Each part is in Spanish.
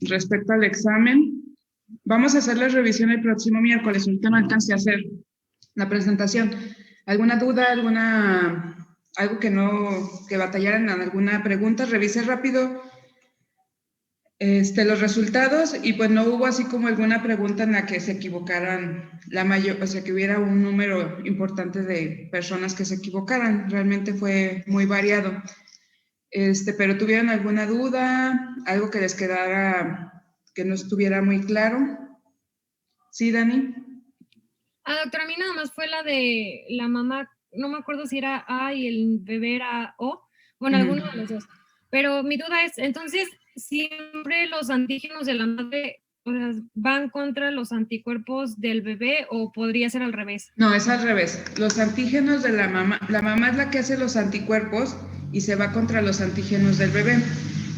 respecto al examen. Vamos a hacer la revisión el próximo miércoles, ahorita no alcancé a hacer la presentación. ¿Alguna duda, algo que batallaran en alguna pregunta? Revisé rápido los resultados y pues no hubo así como alguna pregunta en la que se equivocaran la mayor, o sea, que hubiera un número importante de personas que se equivocaran. Realmente fue muy variado. Pero ¿tuvieron alguna duda? ¿Algo que les quedara, que no estuviera muy claro? ¿Sí, Dani? Doctora, a mí nada más fue la de la mamá, no me acuerdo si era A y el bebé era O, bueno, alguno de los dos. Pero mi duda es, entonces, ¿siempre los antígenos de la madre, o sea, van contra los anticuerpos del bebé o podría ser al revés? No, es al revés. Los antígenos de la mamá es la que hace los anticuerpos y se va contra los antígenos del bebé.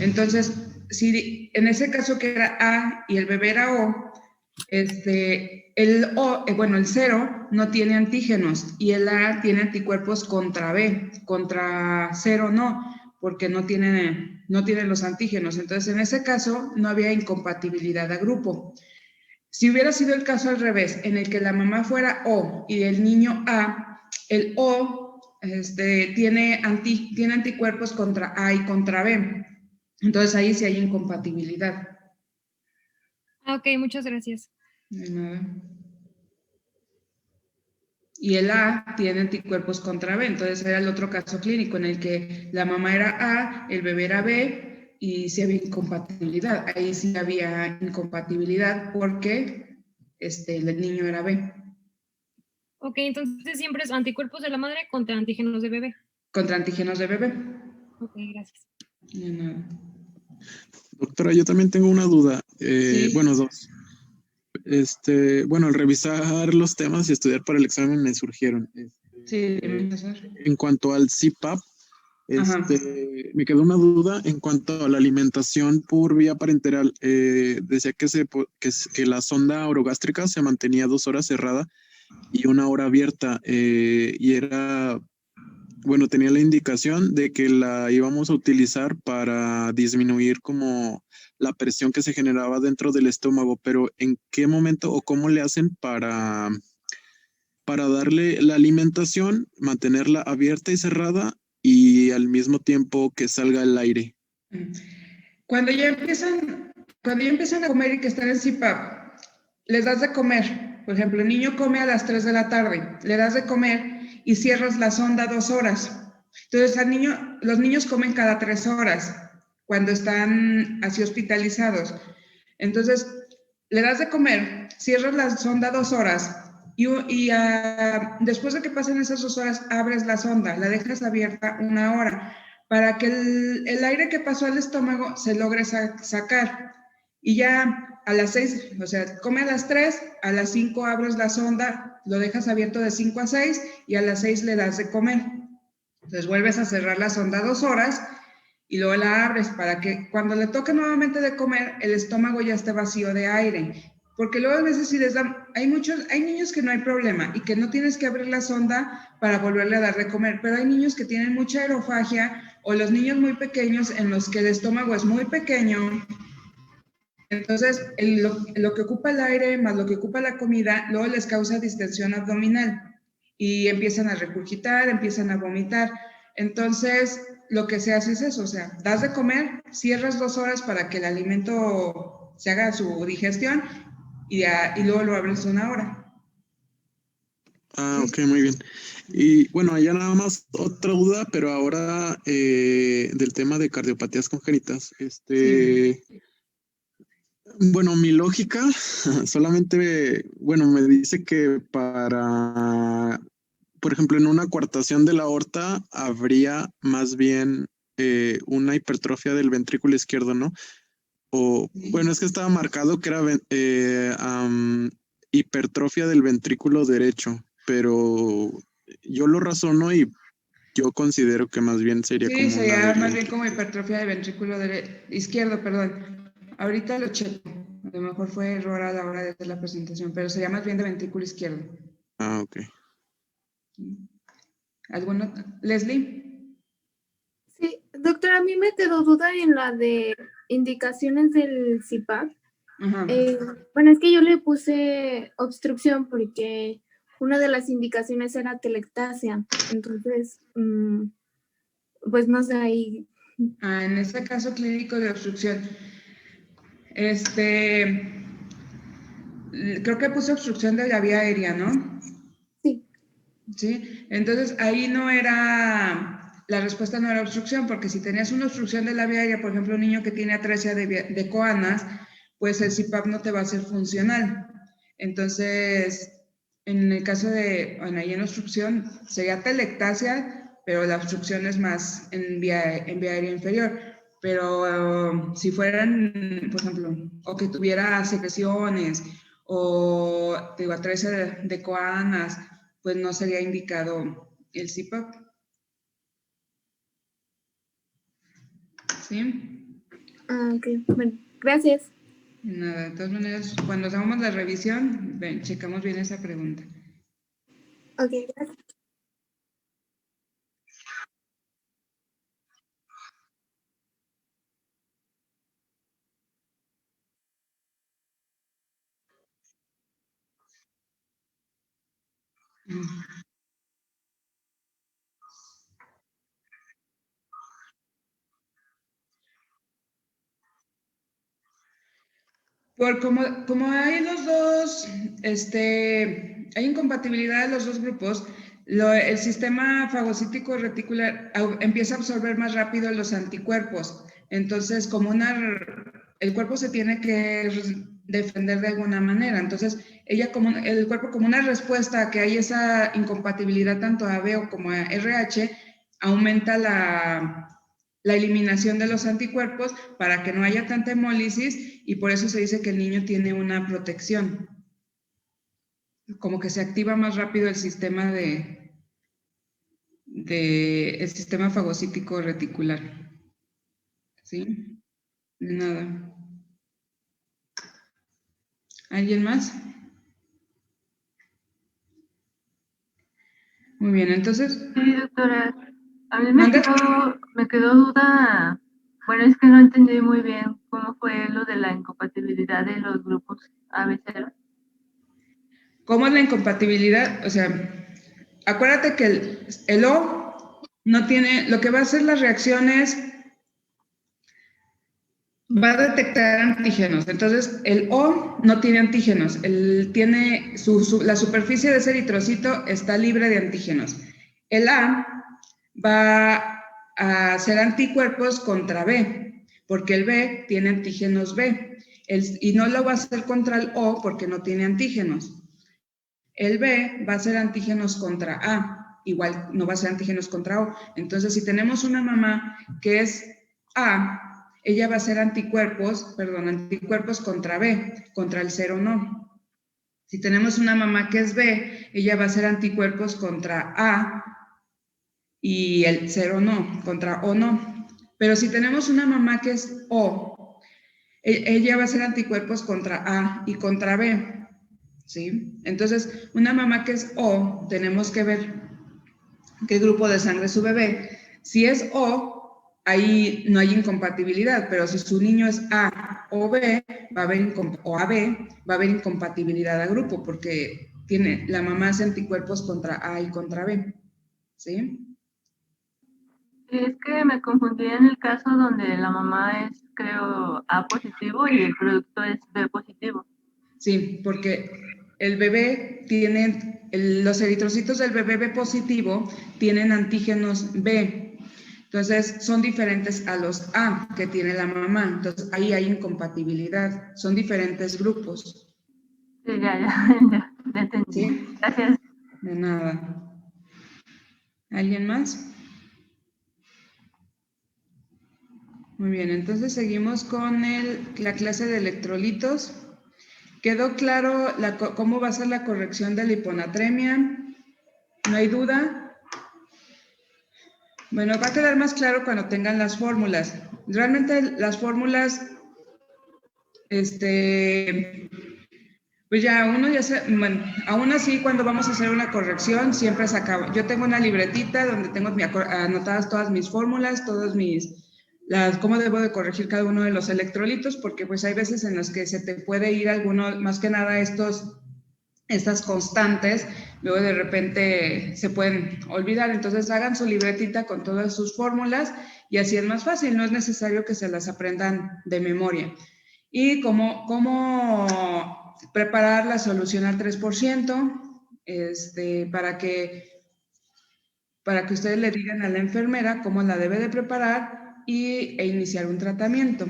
Entonces, si en ese caso que era A y el bebé era O, el O, el 0 no tiene antígenos y el A tiene anticuerpos contra B, contra 0 no, porque no tiene los antígenos. Entonces, en ese caso, no había incompatibilidad a grupo. Si hubiera sido el caso al revés, en el que la mamá fuera O y el niño A, el O tiene anticuerpos contra A y contra B. Entonces, ahí sí hay incompatibilidad. Ok, muchas gracias. De nada. Y el A tiene anticuerpos contra B, entonces era el otro caso clínico en el que la mamá era A, el bebé era B y sí había incompatibilidad. Ahí sí había incompatibilidad porque el niño era B. Ok, entonces siempre es anticuerpos de la madre contra antígenos de bebé. Contra antígenos de bebé. Ok, gracias. De nada. Doctora, yo también tengo una duda. Sí. Bueno, dos. Al revisar los temas y estudiar para el examen me surgieron. Sí, en cuanto al CPAP, me quedó una duda en cuanto a la alimentación por vía parenteral. Decía que la sonda orogástrica se mantenía 2 horas cerrada y 1 hora abierta, y tenía la indicación de que la íbamos a utilizar para disminuir como la presión que se generaba dentro del estómago, pero ¿en qué momento o cómo le hacen para darle la alimentación, mantenerla abierta y cerrada y al mismo tiempo que salga el aire? Cuando ya empiezan a comer y que están en CPAP, les das de comer. Por ejemplo, el niño come a las 3 de la tarde, le das de comer y cierras la sonda 2 horas. Entonces, los niños comen cada 3 horas cuando están así hospitalizados. Entonces, le das de comer, cierras la sonda 2 horas y después de que pasen esas 2 horas, abres la sonda, la dejas abierta 1 hora para que el aire que pasó al estómago se logre sacar. Y ya a las 6, o sea, come a las 3, a las 5 abres la sonda, lo dejas abierto de 5 a 6 y a las 6 le das de comer. Entonces vuelves a cerrar la sonda 2 horas y luego la abres para que cuando le toque nuevamente de comer, el estómago ya esté vacío de aire. Porque luego a veces si les dan, hay niños que no hay problema y que no tienes que abrir la sonda para volverle a dar de comer, pero hay niños que tienen mucha aerofagia o los niños muy pequeños en los que el estómago es muy pequeño. Entonces, lo que ocupa el aire más lo que ocupa la comida, luego les causa distensión abdominal y empiezan a regurgitar, empiezan a vomitar. Entonces, lo que se hace es eso, o sea, das de comer, cierras 2 horas para que el alimento se haga su digestión y luego lo abres 1 hora. Ok, muy bien. Y bueno, ya nada más otra duda, pero ahora del tema de cardiopatías congénitas. Bueno, mi lógica solamente, me dice que por ejemplo, en una coartación de la aorta habría más bien una hipertrofia del ventrículo izquierdo, ¿no? Es que estaba marcado que era hipertrofia del ventrículo derecho, pero yo lo razono y yo considero que más bien sería como sería más bien como hipertrofia del ventrículo izquierdo, perdón. Ahorita lo checo. A lo mejor fue error a la hora de hacer la presentación, pero sería más bien de ventrículo izquierdo. Ah, ok. ¿Alguno? ¿Leslie? Sí, doctora, a mí me quedó duda en la de indicaciones del CIPAP, Ajá. bueno, es que yo le puse obstrucción porque una de las indicaciones era telectasia, entonces, pues no sé, ahí. En este caso clínico de obstrucción, creo que puse obstrucción de la vía aérea, ¿no? Sí. Sí, entonces ahí no era, la respuesta no era obstrucción, porque si tenías una obstrucción de la vía aérea, por ejemplo, un niño que tiene atresia de coanas, pues el CIPAP no te va a ser funcional. Entonces, en el caso de, bueno, ahí en obstrucción sería telectasia, pero la obstrucción es más en vía aérea inferior. Pero si fueran, por ejemplo, o que tuviera secreciones, o digo, atresia de coanas, pues no sería indicado el CIPAP. ¿Sí? Ok, bueno, gracias. Nada, de todas maneras, cuando hagamos la revisión, checamos bien esa pregunta. Ok, gracias. Como hay los dos, hay incompatibilidad de los dos grupos, el sistema fagocítico reticular empieza a absorber más rápido los anticuerpos. Entonces, el cuerpo se tiene que defender de alguna manera. Entonces, el cuerpo, como una respuesta a que hay esa incompatibilidad tanto a ABO como a RH, aumenta la eliminación de los anticuerpos para que no haya tanta hemólisis, y por eso se dice que el niño tiene una protección. Como que se activa más rápido el sistema el sistema fagocítico reticular. ¿Sí? De nada. ¿Alguien más? Muy bien, entonces... Sí, doctora. A mí me quedó duda. Bueno, es que no entendí muy bien cómo fue lo de la incompatibilidad de los grupos ABC. ¿Cómo es la incompatibilidad? O sea, acuérdate que el O no tiene... Lo que va a hacer las reacciones... Va a detectar antígenos. Entonces, el O no tiene antígenos. Tiene la superficie de ese eritrocito está libre de antígenos. El A va a hacer anticuerpos contra B, porque el B tiene antígenos B. Y no lo va a hacer contra el O porque no tiene antígenos. El B va a hacer antígenos contra A, igual no va a ser antígenos contra O. Entonces, si tenemos una mamá que es A, ella va a hacer anticuerpos contra B, contra el 0 no. Si tenemos una mamá que es B, ella va a hacer anticuerpos contra A y el 0 no, contra O no. Pero si tenemos una mamá que es O, ella va a hacer anticuerpos contra A y contra B, ¿sí? Entonces, una mamá que es O, tenemos que ver qué grupo de sangre es su bebé. Si es O, ahí no hay incompatibilidad, pero si su niño es A o B, o AB, va a haber incompatibilidad a grupo, porque la mamá hace anticuerpos contra A y contra B, ¿sí? Es que me confundí en el caso donde la mamá es, creo, A positivo y el producto es B positivo. Sí, porque el bebé los eritrocitos del bebé B positivo tienen antígenos B. Entonces, son diferentes a los A que tiene la mamá. Entonces, ahí hay incompatibilidad. Son diferentes grupos. Sí, ya entendí. ¿Sí? Gracias. De nada. ¿Alguien más? Muy bien, entonces seguimos con la clase de electrolitos. ¿Quedó claro cómo va a ser la corrección de la hiponatremia? ¿No hay duda? Bueno, va a quedar más claro cuando tengan las fórmulas. Realmente las fórmulas, pues ya uno ya se, bueno, aún así cuando vamos a hacer una corrección siempre se acaba. Yo tengo una libretita donde tengo anotadas todas mis fórmulas, todos mis cómo debo de corregir cada uno de los electrolitos, porque pues hay veces en las que se te puede ir alguno, más que nada estas constantes, luego de repente se pueden olvidar. Entonces hagan su libretita con todas sus fórmulas y así es más fácil, no es necesario que se las aprendan de memoria. Y cómo preparar la solución al 3%, para que ustedes le digan a la enfermera cómo la debe de preparar e iniciar un tratamiento,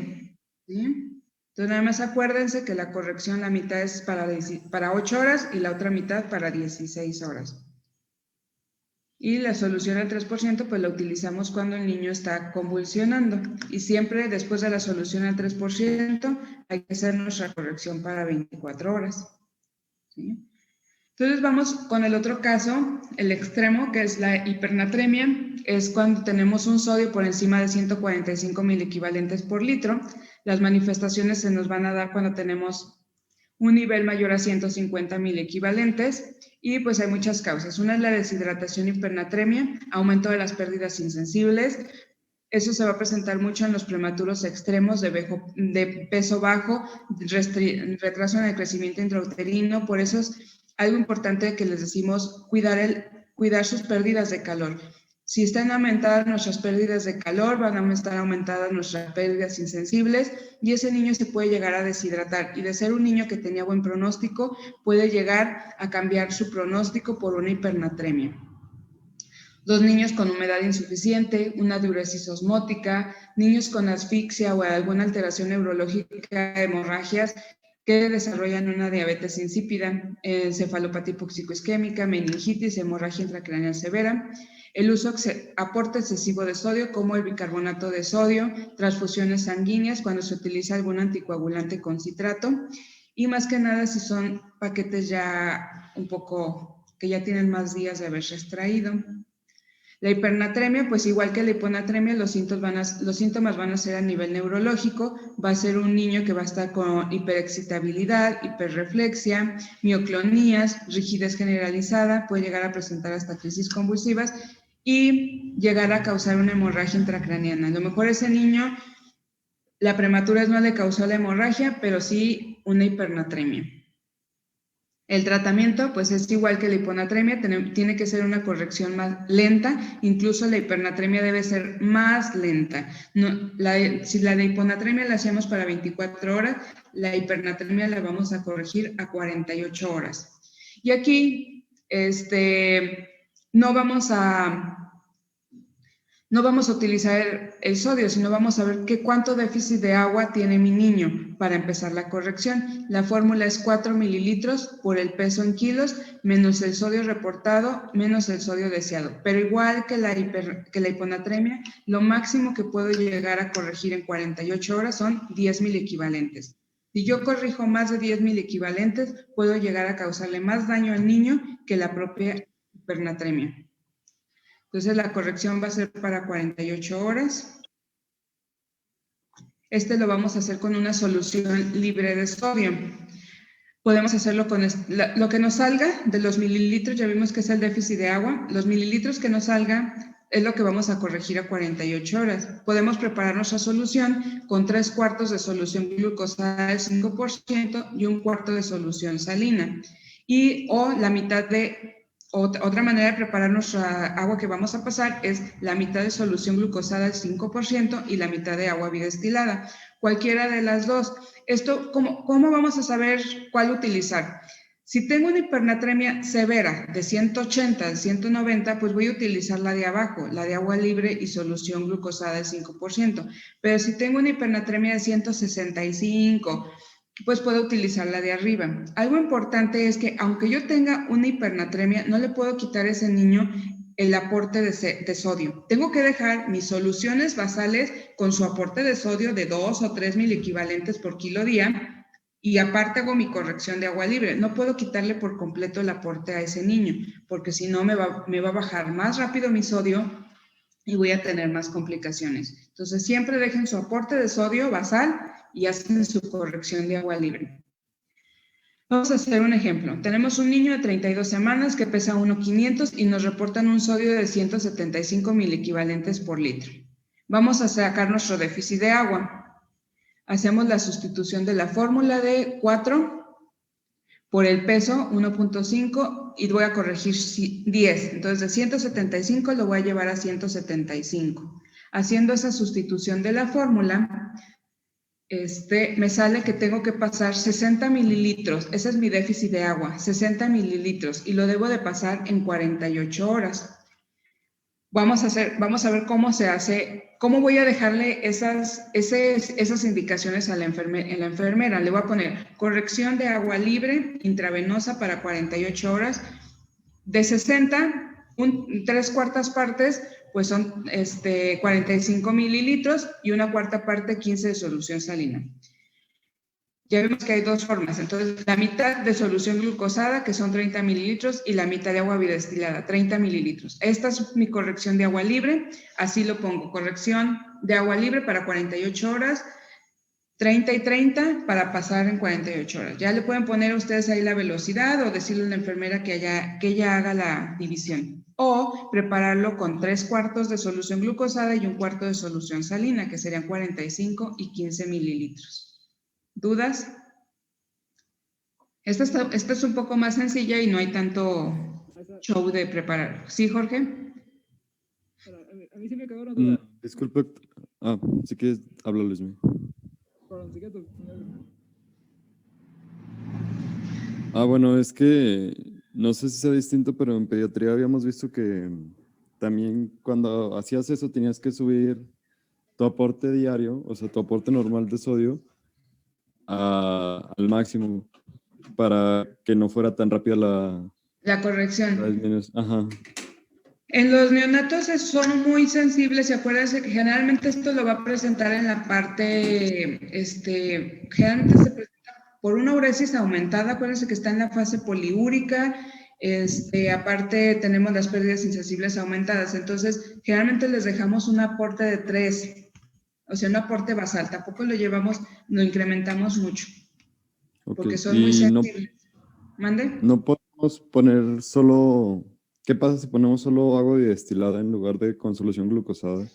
¿sí? Entonces nada más acuérdense que la corrección, la mitad es para 8 horas y la otra mitad para 16 horas. Y la solución al 3% pues la utilizamos cuando el niño está convulsionando. Y siempre después de la solución al 3% hay que hacer nuestra corrección para 24 horas, ¿sí? Entonces vamos con el otro caso, el extremo, que es la hipernatremia. Es cuando tenemos un sodio por encima de 145 miliequivalentes por litro. Las manifestaciones se nos van a dar cuando tenemos un nivel mayor a 150 miliequivalentes y pues hay muchas causas. Una es la deshidratación hipernatremia, aumento de las pérdidas insensibles. Eso se va a presentar mucho en los prematuros extremos de peso bajo, retraso en el crecimiento intrauterino. Por eso es algo importante que les decimos, cuidar sus pérdidas de calor. Si están aumentadas nuestras pérdidas de calor, van a estar aumentadas nuestras pérdidas insensibles y ese niño se puede llegar a deshidratar. Y de ser un niño que tenía buen pronóstico, puede llegar a cambiar su pronóstico por una hipernatremia. 2 niños con humedad insuficiente, una diuresis osmótica, niños con asfixia o alguna alteración neurológica, hemorragias que desarrollan una diabetes insípida, encefalopatía hipoxicoisquémica, meningitis, hemorragia intracraneal severa, el aporte excesivo de sodio como el bicarbonato de sodio, transfusiones sanguíneas cuando se utiliza algún anticoagulante con citrato y más que nada si son paquetes ya un poco que ya tienen más días de haberse extraído. La hipernatremia, pues igual que la hiponatremia, los síntomas van a ser a nivel neurológico. Va a ser un niño que va a estar con hiperexcitabilidad, hiperreflexia, mioclonías, rigidez generalizada, puede llegar a presentar hasta crisis convulsivas y llegar a causar una hemorragia intracraneana. A lo mejor ese niño, la prematura no le causó la hemorragia, pero sí una hipernatremia. El tratamiento, pues es igual que la hiponatremia, tiene que ser una corrección más lenta, incluso la hipernatremia debe ser más lenta. Si la de hiponatremia la hacemos para 24 horas, la hipernatremia la vamos a corregir a 48 horas. Y aquí, no vamos a utilizar el sodio, sino vamos a ver cuánto déficit de agua tiene mi niño para empezar la corrección. La fórmula es 4 mililitros por el peso en kilos, menos el sodio reportado, menos el sodio deseado. Pero igual que la hiponatremia, lo máximo que puedo llegar a corregir en 48 horas son 10 miliequivalentes. Si yo corrijo más de 10 miliequivalentes, puedo llegar a causarle más daño al niño que la propia hipernatremia. Entonces la corrección va a ser para 48 horas. Lo vamos a hacer con una solución libre de sodio. Podemos hacerlo con lo que nos salga de los mililitros, ya vimos que es el déficit de agua. Los mililitros que nos salga es lo que vamos a corregir a 48 horas. Podemos preparar nuestra solución con 3/4 de solución glucosada del 5% y 1/4 de solución salina. O la mitad de... Otra manera de preparar nuestra agua que vamos a pasar es la mitad de solución glucosada al 5% y la mitad de agua bidestilada. Cualquiera de las dos. Esto, ¿cómo vamos a saber cuál utilizar? Si tengo una hipernatremia severa de 180 a 190, pues voy a utilizar la de abajo, la de agua libre y solución glucosada al 5%. Pero si tengo una hipernatremia de 165, pues puedo utilizar la de arriba. Algo importante es que aunque yo tenga una hipernatremia, no le puedo quitar a ese niño el aporte de sodio. Tengo que dejar mis soluciones basales con su aporte de sodio de 2 o 3 miliequivalentes por kilo día y aparte hago mi corrección de agua libre. No puedo quitarle por completo el aporte a ese niño porque si no me va a bajar más rápido mi sodio y voy a tener más complicaciones. Entonces siempre dejen su aporte de sodio basal y hacen su corrección de agua libre. Vamos a hacer un ejemplo. Tenemos un niño de 32 semanas que pesa 1,500 y nos reportan un sodio de 175 miliequivalentes por litro. Vamos a sacar nuestro déficit de agua. Hacemos la sustitución de la fórmula de 4 por el peso 1.5 y voy a corregir 10. Entonces de 175 lo voy a llevar a 175. Haciendo esa sustitución de la fórmula, me sale que tengo que pasar 60 mililitros. Ese es mi déficit de agua, 60 mililitros. Y lo debo de pasar en 48 horas. Vamos a ver cómo se hace, cómo voy a dejarle esas indicaciones a la enfermera. Le voy a poner corrección de agua libre intravenosa para 48 horas. De 60, 3/4 partes, pues son 45 mililitros y 1/4 parte 15 de solución salina. Ya vemos que hay dos formas, entonces la mitad de solución glucosada, que son 30 mililitros, y la mitad de agua bidestilada, 30 mililitros. Esta es mi corrección de agua libre, así lo pongo, corrección de agua libre para 48 horas, 30 y 30 para pasar en 48 horas. Ya le pueden poner a ustedes ahí la velocidad o decirle a la enfermera que ella haga la división. O prepararlo con 3/4 de solución glucosada y 1/4 de solución salina, que serían 45 y 15 mililitros. ¿Dudas? Esta es un poco más sencilla y no hay tanto show de preparar. ¿Sí, Jorge? A mí sí me quedó una duda. Disculpe. Si quieres, habla Luis. Bueno, es que no sé si sea distinto, pero en pediatría habíamos visto que también cuando hacías eso tenías que subir tu aporte diario, o sea, tu aporte normal de sodio al máximo para que no fuera tan rápida la corrección. Ajá. En los neonatos son muy sensibles y acuérdense que generalmente esto lo va a presentar en la parte, generalmente se presenta por una uresis aumentada, acuérdense que está en la fase poliúrica, aparte tenemos las pérdidas insensibles aumentadas, entonces generalmente les dejamos un aporte de 3, o sea, un aporte basal, tampoco lo incrementamos mucho, porque son muy sensibles. ¿Mande? No podemos poner solo... ¿Qué pasa si ponemos solo agua bidestilada en lugar de con solución glucosada?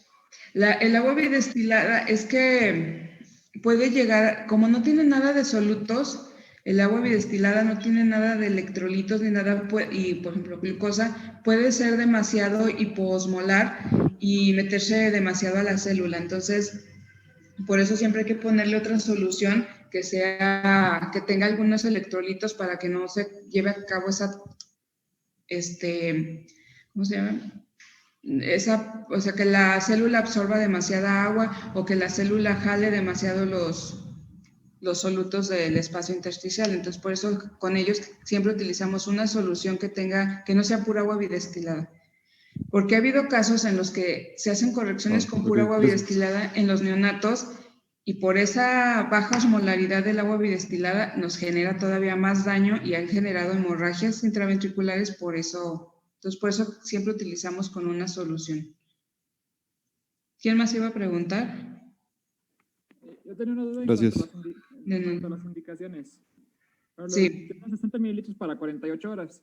El agua bidestilada es que puede llegar, como no tiene nada de solutos, el agua bidestilada no tiene nada de electrolitos ni nada, y por ejemplo glucosa, puede ser demasiado hiposmolar y meterse demasiado a la célula. Entonces, por eso siempre hay que ponerle otra solución que tenga algunos electrolitos para que no se lleve a cabo esa, ¿cómo se llama? O sea, que la célula absorba demasiada agua o que la célula jale demasiado los solutos del espacio intersticial. Entonces, por eso con ellos siempre utilizamos una solución que no sea pura agua bidestilada. Porque ha habido casos en los que se hacen correcciones con pura agua bidestilada en los neonatos y por esa baja osmolaridad del agua bidestilada nos genera todavía más daño y han generado hemorragias intraventriculares por eso. Entonces, por eso siempre utilizamos con una solución. ¿Quién más iba a preguntar? Yo tenía una duda en cuanto a las indicaciones. Sí. 60 mililitros para 48 horas.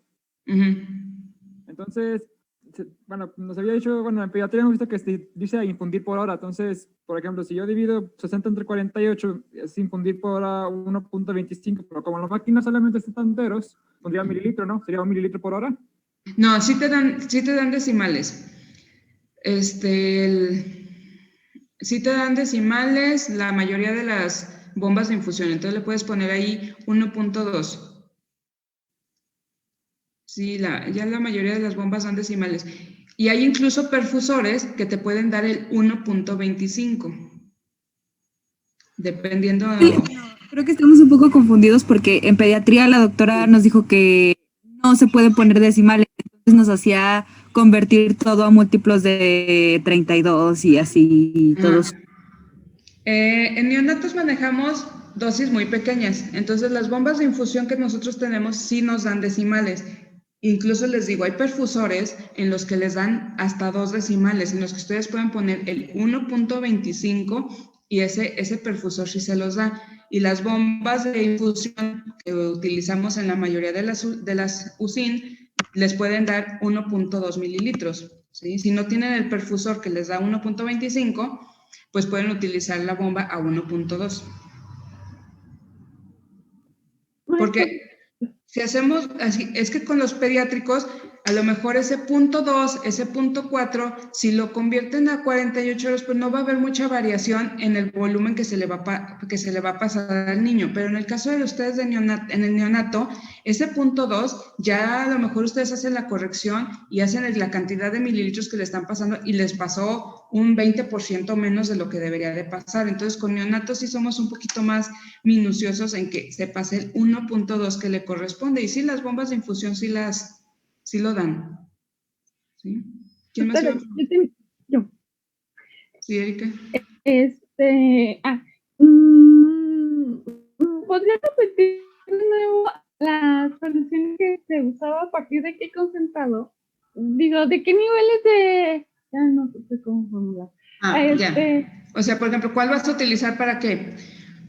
Entonces, bueno, nos había dicho, en pediatría hemos visto que dice infundir por hora. Entonces, por ejemplo, si yo divido 60 entre 48, es infundir por hora 1.25, pero como la máquina solamente está enteros, pondría mililitro, ¿no? ¿Sería 1 mililitro por hora? No, sí te dan decimales. Sí te dan decimales la mayoría de las bombas de infusión. Entonces le puedes poner ahí 1.2. Sí, ya la mayoría de las bombas dan decimales. Y hay incluso perfusores que te pueden dar el 1.25. Dependiendo... Sí, creo que estamos un poco confundidos porque en pediatría la doctora nos dijo que no se pueden poner decimales, entonces nos hacía convertir todo a múltiplos de 32 y así y todos. En neonatos manejamos dosis muy pequeñas, entonces las bombas de infusión que nosotros tenemos sí nos dan decimales. Incluso les digo, hay perfusores en los que les dan hasta 2 decimales, en los que ustedes pueden poner el 1.25 y ese perfusor sí se los da. Y las bombas de infusión que utilizamos en la mayoría de las USIN les pueden dar 1.2 mililitros. ¿sí? Si no tienen el perfusor que les da 1.25, pues pueden utilizar la bomba a 1.2. Porque si hacemos así, es que con los pediátricos, a lo mejor ese punto 2, ese punto 4, si lo convierten a 48 horas, pues no va a haber mucha variación en el volumen que se le va a pasar al niño. Pero en el caso de ustedes en el neonato, ese punto 2, ya a lo mejor ustedes hacen la corrección y hacen la cantidad de mililitros que le están pasando y les pasó un 20% menos de lo que debería de pasar. Entonces, con neonatos sí somos un poquito más minuciosos en que se pase el 1.2 que le corresponde. Y sí, las bombas de infusión sí lo dan. ¿Sí? ¿Quién más? Yo. Sí, Erika. ¿Podría repetir de nuevo las correcciones que se usaba a partir de qué concentrado? Digo, ¿de qué niveles de...? Ya no sé cómo formular. Ya. O sea, por ejemplo, ¿cuál vas a utilizar para qué?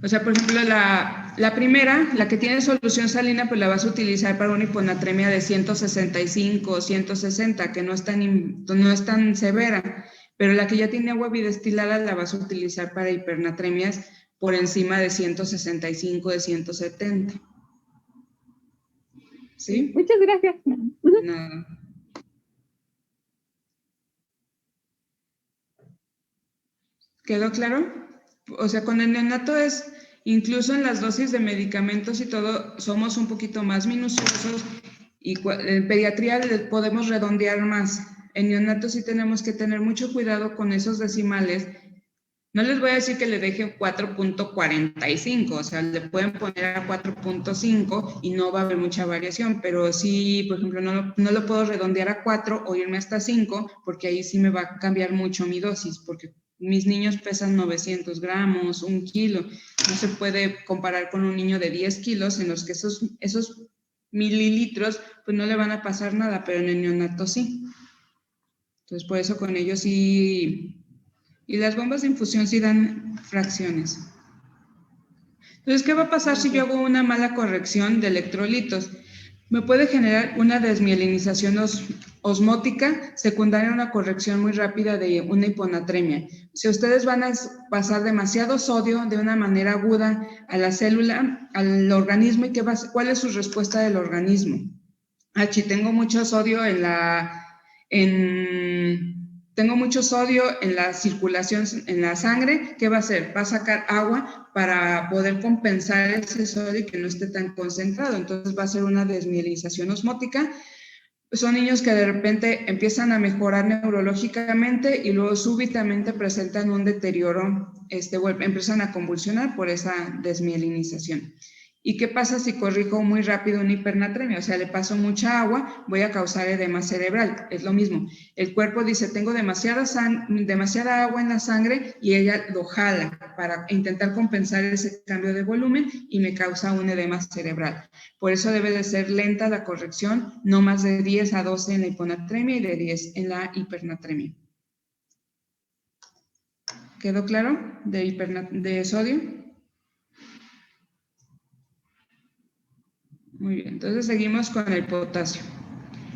O sea, por ejemplo, la primera, la que tiene solución salina, pues la vas a utilizar para una hiponatremia de 165 o 160, que no es tan severa. Pero la que ya tiene agua bidestilada la vas a utilizar para hipernatremias por encima de 165, de 170. ¿Sí? Muchas gracias. Nada. ¿Quedó claro? O sea, con el neonato incluso en las dosis de medicamentos y todo, somos un poquito más minuciosos y en pediatría podemos redondear más. En neonato sí tenemos que tener mucho cuidado con esos decimales. No les voy a decir que le dejen 4.45, o sea, le pueden poner a 4.5 y no va a haber mucha variación, pero sí, por ejemplo, no lo puedo redondear a 4 o irme hasta 5, porque ahí sí me va a cambiar mucho mi dosis, porque mis niños pesan 900 gramos, 1 kilo. No se puede comparar con un niño de 10 kilos en los que esos mililitros pues no le van a pasar nada, pero en el neonato sí. Entonces, por eso con ellos sí... Y las bombas de infusión sí dan fracciones. Entonces, ¿qué va a pasar si yo hago una mala corrección de electrolitos? Me puede generar una desmielinización osmótica secundaria a una corrección muy rápida de una hiponatremia. Si ustedes van a pasar demasiado sodio de una manera aguda a la célula, al organismo, ¿y cuál es su respuesta del organismo? Si tengo mucho sodio tengo mucho sodio en la circulación, en la sangre, ¿qué va a hacer? Va a sacar agua para poder compensar ese sodio y que no esté tan concentrado. Entonces va a ser una desmielinización osmótica. Son niños que de repente empiezan a mejorar neurológicamente y luego súbitamente presentan un deterioro, empiezan a convulsionar por esa desmielinización. ¿Y qué pasa si corrijo muy rápido una hipernatremia? O sea, le paso mucha agua, voy a causar edema cerebral. Es lo mismo. El cuerpo dice, tengo demasiada agua en la sangre y ella lo jala para intentar compensar ese cambio de volumen y me causa un edema cerebral. Por eso debe de ser lenta la corrección, no más de 10 a 12 en la hiponatremia y de 10 en la hipernatremia. ¿Quedó claro? De sodio. Muy bien, entonces seguimos con el potasio.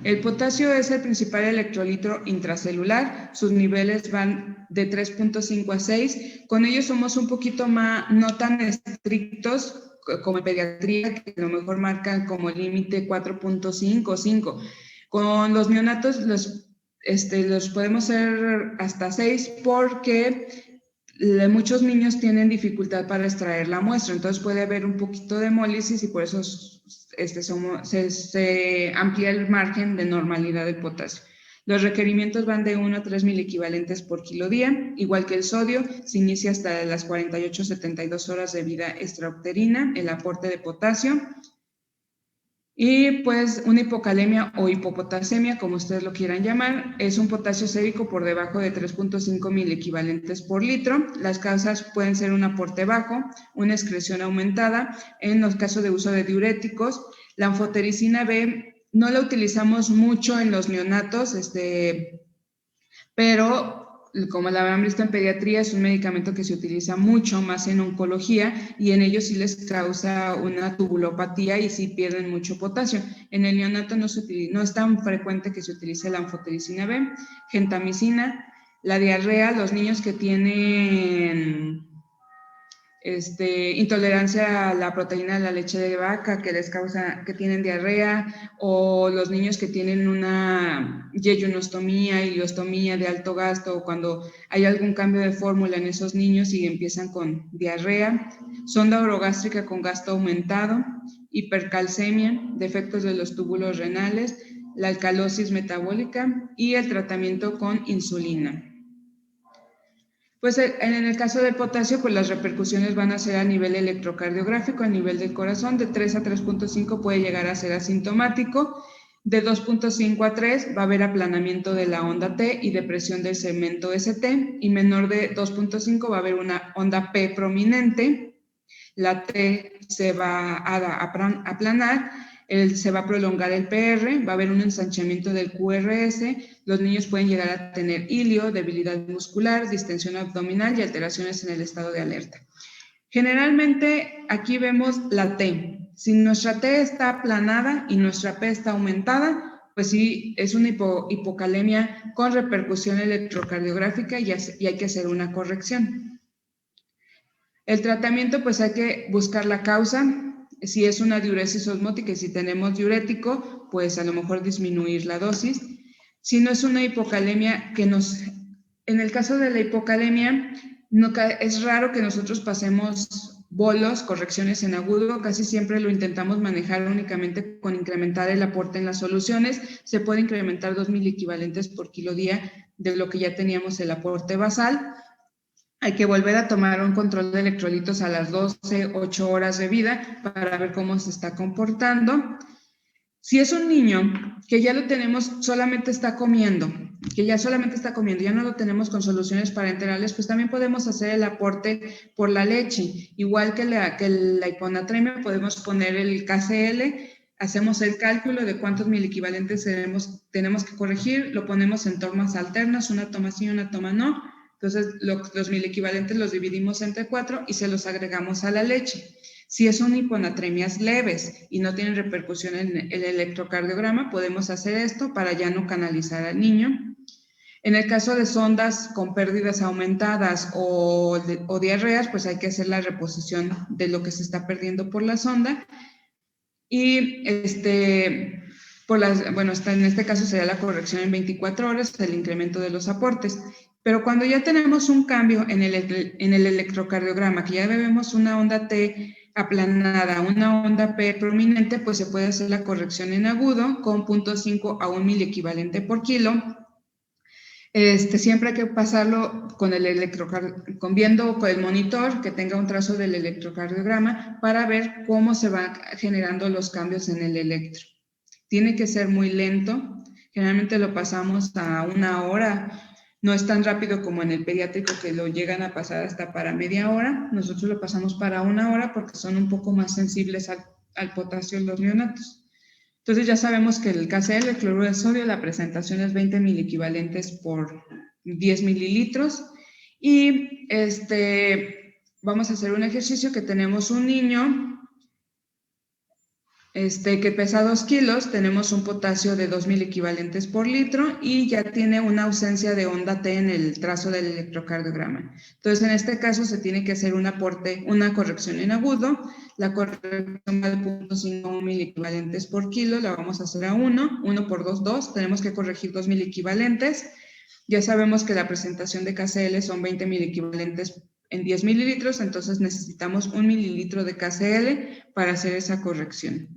El potasio es el principal electrolito intracelular, sus niveles van de 3.5 a 6, con ellos somos un poquito más, no tan estrictos como en pediatría, que a lo mejor marcan como límite 4.5 o 5. Con los neonatos los podemos hacer hasta 6 porque muchos niños tienen dificultad para extraer la muestra, entonces puede haber un poquito de hemólisis y por eso se amplía el margen de normalidad del potasio. Los requerimientos van de 1 a 3 miliequivalentes por kilo día, igual que el sodio, se inicia hasta las 48-72 horas de vida extrauterina, el aporte de potasio. Y pues una hipocalemia o hipopotasemia, como ustedes lo quieran llamar, es un potasio sérico por debajo de 3.5 miliequivalentes por litro. Las causas pueden ser un aporte bajo, una excreción aumentada, en los casos de uso de diuréticos. La anfotericina B no la utilizamos mucho en los neonatos, pero como la habrán visto en pediatría, es un medicamento que se utiliza mucho más en oncología y en ellos sí les causa una tubulopatía y sí pierden mucho potasio. En el neonato no es tan frecuente que se utilice la anfotericina B, gentamicina, la diarrea, los niños que tienen intolerancia a la proteína de la leche de vaca que tienen diarrea, o los niños que tienen una yeyunostomía, ileostomía de alto gasto, o cuando hay algún cambio de fórmula en esos niños y empiezan con diarrea, sonda orogástrica con gasto aumentado, hipercalcemia, defectos de los túbulos renales, la alcalosis metabólica y el tratamiento con insulina. Pues en el caso del potasio, pues las repercusiones van a ser a nivel electrocardiográfico, a nivel del corazón, de 3 a 3.5 puede llegar a ser asintomático, de 2.5 a 3 va a haber aplanamiento de la onda T y depresión del segmento ST, y menor de 2.5 va a haber una onda P prominente, la T se va a aplanar, se va a prolongar el PR, va a haber un ensanchamiento del QRS, los niños pueden llegar a tener ilio, debilidad muscular, distensión abdominal y alteraciones en el estado de alerta. Generalmente aquí vemos la T. Si nuestra T está aplanada y nuestra P está aumentada, pues sí, es una hipocalemia con repercusión electrocardiográfica y hay que hacer una corrección. El tratamiento, pues hay que buscar la causa. Si es una diuresis osmótica y si tenemos diurético, pues a lo mejor disminuir la dosis. Si no es una hipocalemia en el caso de la hipocalemia, es raro que nosotros pasemos bolos, correcciones en agudo, casi siempre lo intentamos manejar únicamente con incrementar el aporte en las soluciones. Se puede incrementar 2 miliequivalentes por kilo día de lo que ya teníamos el aporte basal. Hay que volver a tomar un control de electrolitos a las 12, 8 horas de vida para ver cómo se está comportando. Si es un niño que ya lo tenemos, solamente está comiendo, ya no lo tenemos con soluciones parenterales, pues también podemos hacer el aporte por la leche. Igual que la hiponatremia, podemos poner el KCL, hacemos el cálculo de cuántos miliequivalentes tenemos que corregir, lo ponemos en tomas alternas, una toma sí, una toma no. Entonces, los miliequivalentes los dividimos entre 4 y se los agregamos a la leche. Si son hiponatremias leves y no tienen repercusión en el electrocardiograma, podemos hacer esto para ya no canalizar al niño. En el caso de sondas con pérdidas aumentadas o diarreas, pues hay que hacer la reposición de lo que se está perdiendo por la sonda. Y en este caso sería la corrección en 24 horas, el incremento de los aportes. Pero cuando ya tenemos un cambio en el electrocardiograma, que ya vemos una onda T aplanada, una onda P prominente, pues se puede hacer la corrección en agudo con 0.5 a 1 miliequivalente por kilo. Siempre hay que pasarlo viendo con el monitor que tenga un trazo del electrocardiograma para ver cómo se van generando los cambios en el electro. Tiene que ser muy lento, generalmente lo pasamos a 1 hora. No es tan rápido como en el pediátrico que lo llegan a pasar hasta para media hora. Nosotros lo pasamos para 1 hora porque son un poco más sensibles al potasio en los neonatos. Entonces ya sabemos que el KCl, el cloruro de sodio, la presentación es 20 miliequivalentes por 10 mililitros. Y vamos a hacer un ejercicio que tenemos un niño que pesa 2 kilos, tenemos un potasio de 2 miliequivalentes por litro y ya tiene una ausencia de onda T en el trazo del electrocardiograma. Entonces, en este caso se tiene que hacer una corrección en agudo. La corrección de 0.5 miliequivalentes por kilo la vamos a hacer a 1 por 2, tenemos que corregir 2 miliequivalentes. Ya sabemos que la presentación de KCl son 20 miliequivalentes en 10 mililitros, entonces necesitamos 1 mililitro de KCl para hacer esa corrección.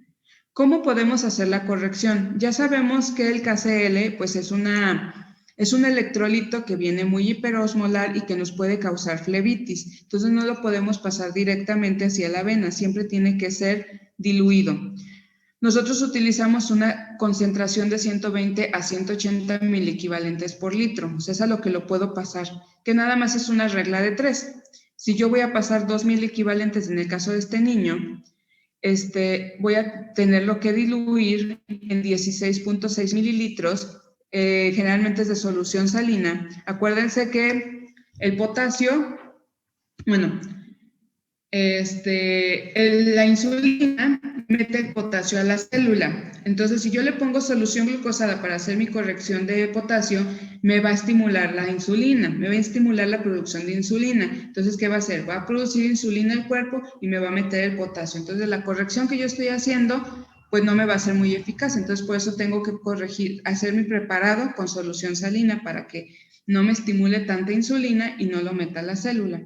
¿Cómo podemos hacer la corrección? Ya sabemos que el KCl pues es un electrolito que viene muy hiperosmolar y que nos puede causar flebitis. Entonces no lo podemos pasar directamente hacia la vena, siempre tiene que ser diluido. Nosotros utilizamos una concentración de 120 a 180 miliequivalentes por litro. O sea, es a lo que lo puedo pasar, que nada más es una regla de 3. Si yo voy a pasar 2 miliequivalentes en el caso de este niño, voy a tenerlo que diluir en 16.6 mililitros generalmente es de solución salina. Acuérdense que el potasio, bueno, la insulina mete el potasio a la célula. Entonces, si yo le pongo solución glucosada para hacer mi corrección de potasio, me va a estimular la insulina, me va a estimular la producción de insulina. Entonces, ¿qué va a hacer? Va a producir insulina el cuerpo y me va a meter el potasio. Entonces, la corrección que yo estoy haciendo, pues no me va a ser muy eficaz. Entonces, por eso tengo que corregir, hacer mi preparado con solución salina para que no me estimule tanta insulina y no lo meta a la célula.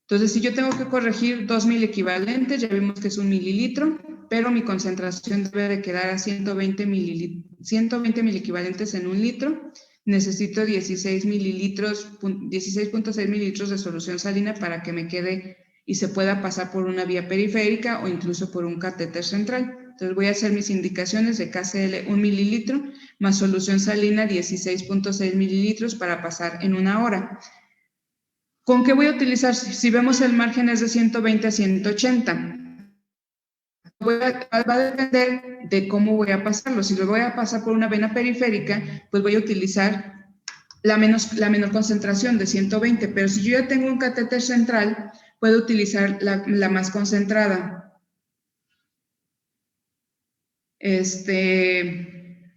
Entonces, si yo tengo que corregir 2.000 equivalentes, ya vimos que es 1 mililitro, pero mi concentración debe de quedar a 120 mil equivalentes en 1 litro. Necesito 16 mililitros, 16.6 mililitros de solución salina para que me quede y se pueda pasar por una vía periférica o incluso por un catéter central. Entonces voy a hacer mis indicaciones de KCl 1 mililitro más solución salina 16.6 mililitros para pasar en 1 hora. ¿Con qué voy a utilizar? Si vemos el margen es de 120 a 180. Va a depender de cómo voy a pasarlo. Si lo voy a pasar por una vena periférica, pues voy a utilizar la menor concentración de 120. Pero si yo ya tengo un catéter central, puedo utilizar la más concentrada.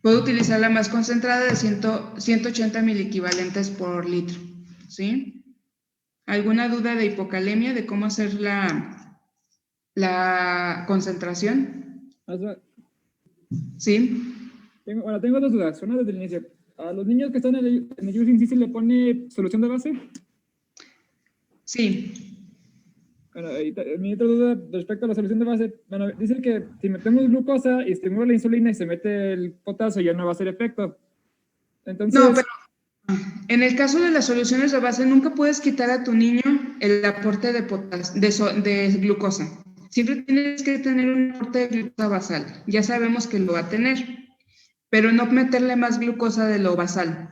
Puedo utilizar la más concentrada de 180 miliequivalentes por litro. ¿Sí? ¿Alguna duda de hipocalemia, de cómo hacer la concentración? ¿Sí? Tengo 2 dudas. Una desde el inicio. ¿A los niños que están en el using sí se le pone solución de base? Sí. Bueno, mi otra duda respecto a la solución de base. Bueno, dice que si metemos glucosa y estimula la insulina y se mete el potasio, ya no va a hacer efecto. Entonces... No, pero en el caso de las soluciones de base, nunca puedes quitar a tu niño el aporte de glucosa. Siempre tienes que tener un aporte de glucosa basal. Ya sabemos que lo va a tener, pero no meterle más glucosa de lo basal.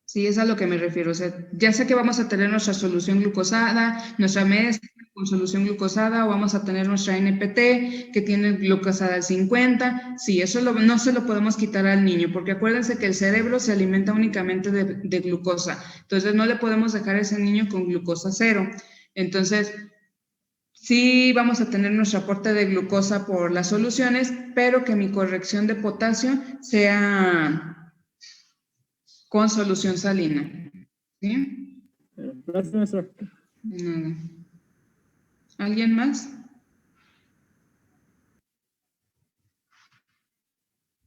Sí, es a lo que me refiero. O sea, ya sé que vamos a tener nuestra solución glucosada, nuestra mezcla con solución glucosada, o vamos a tener nuestra NPT que tiene glucosada al 50. Sí, eso no se lo podemos quitar al niño, porque acuérdense que el cerebro se alimenta únicamente de glucosa. Entonces, no le podemos dejar a ese niño con glucosa 0. Entonces, sí vamos a tener nuestro aporte de glucosa por las soluciones, pero que mi corrección de potasio sea con solución salina. ¿Sí? Gracias, maestro. Nada. ¿Alguien más?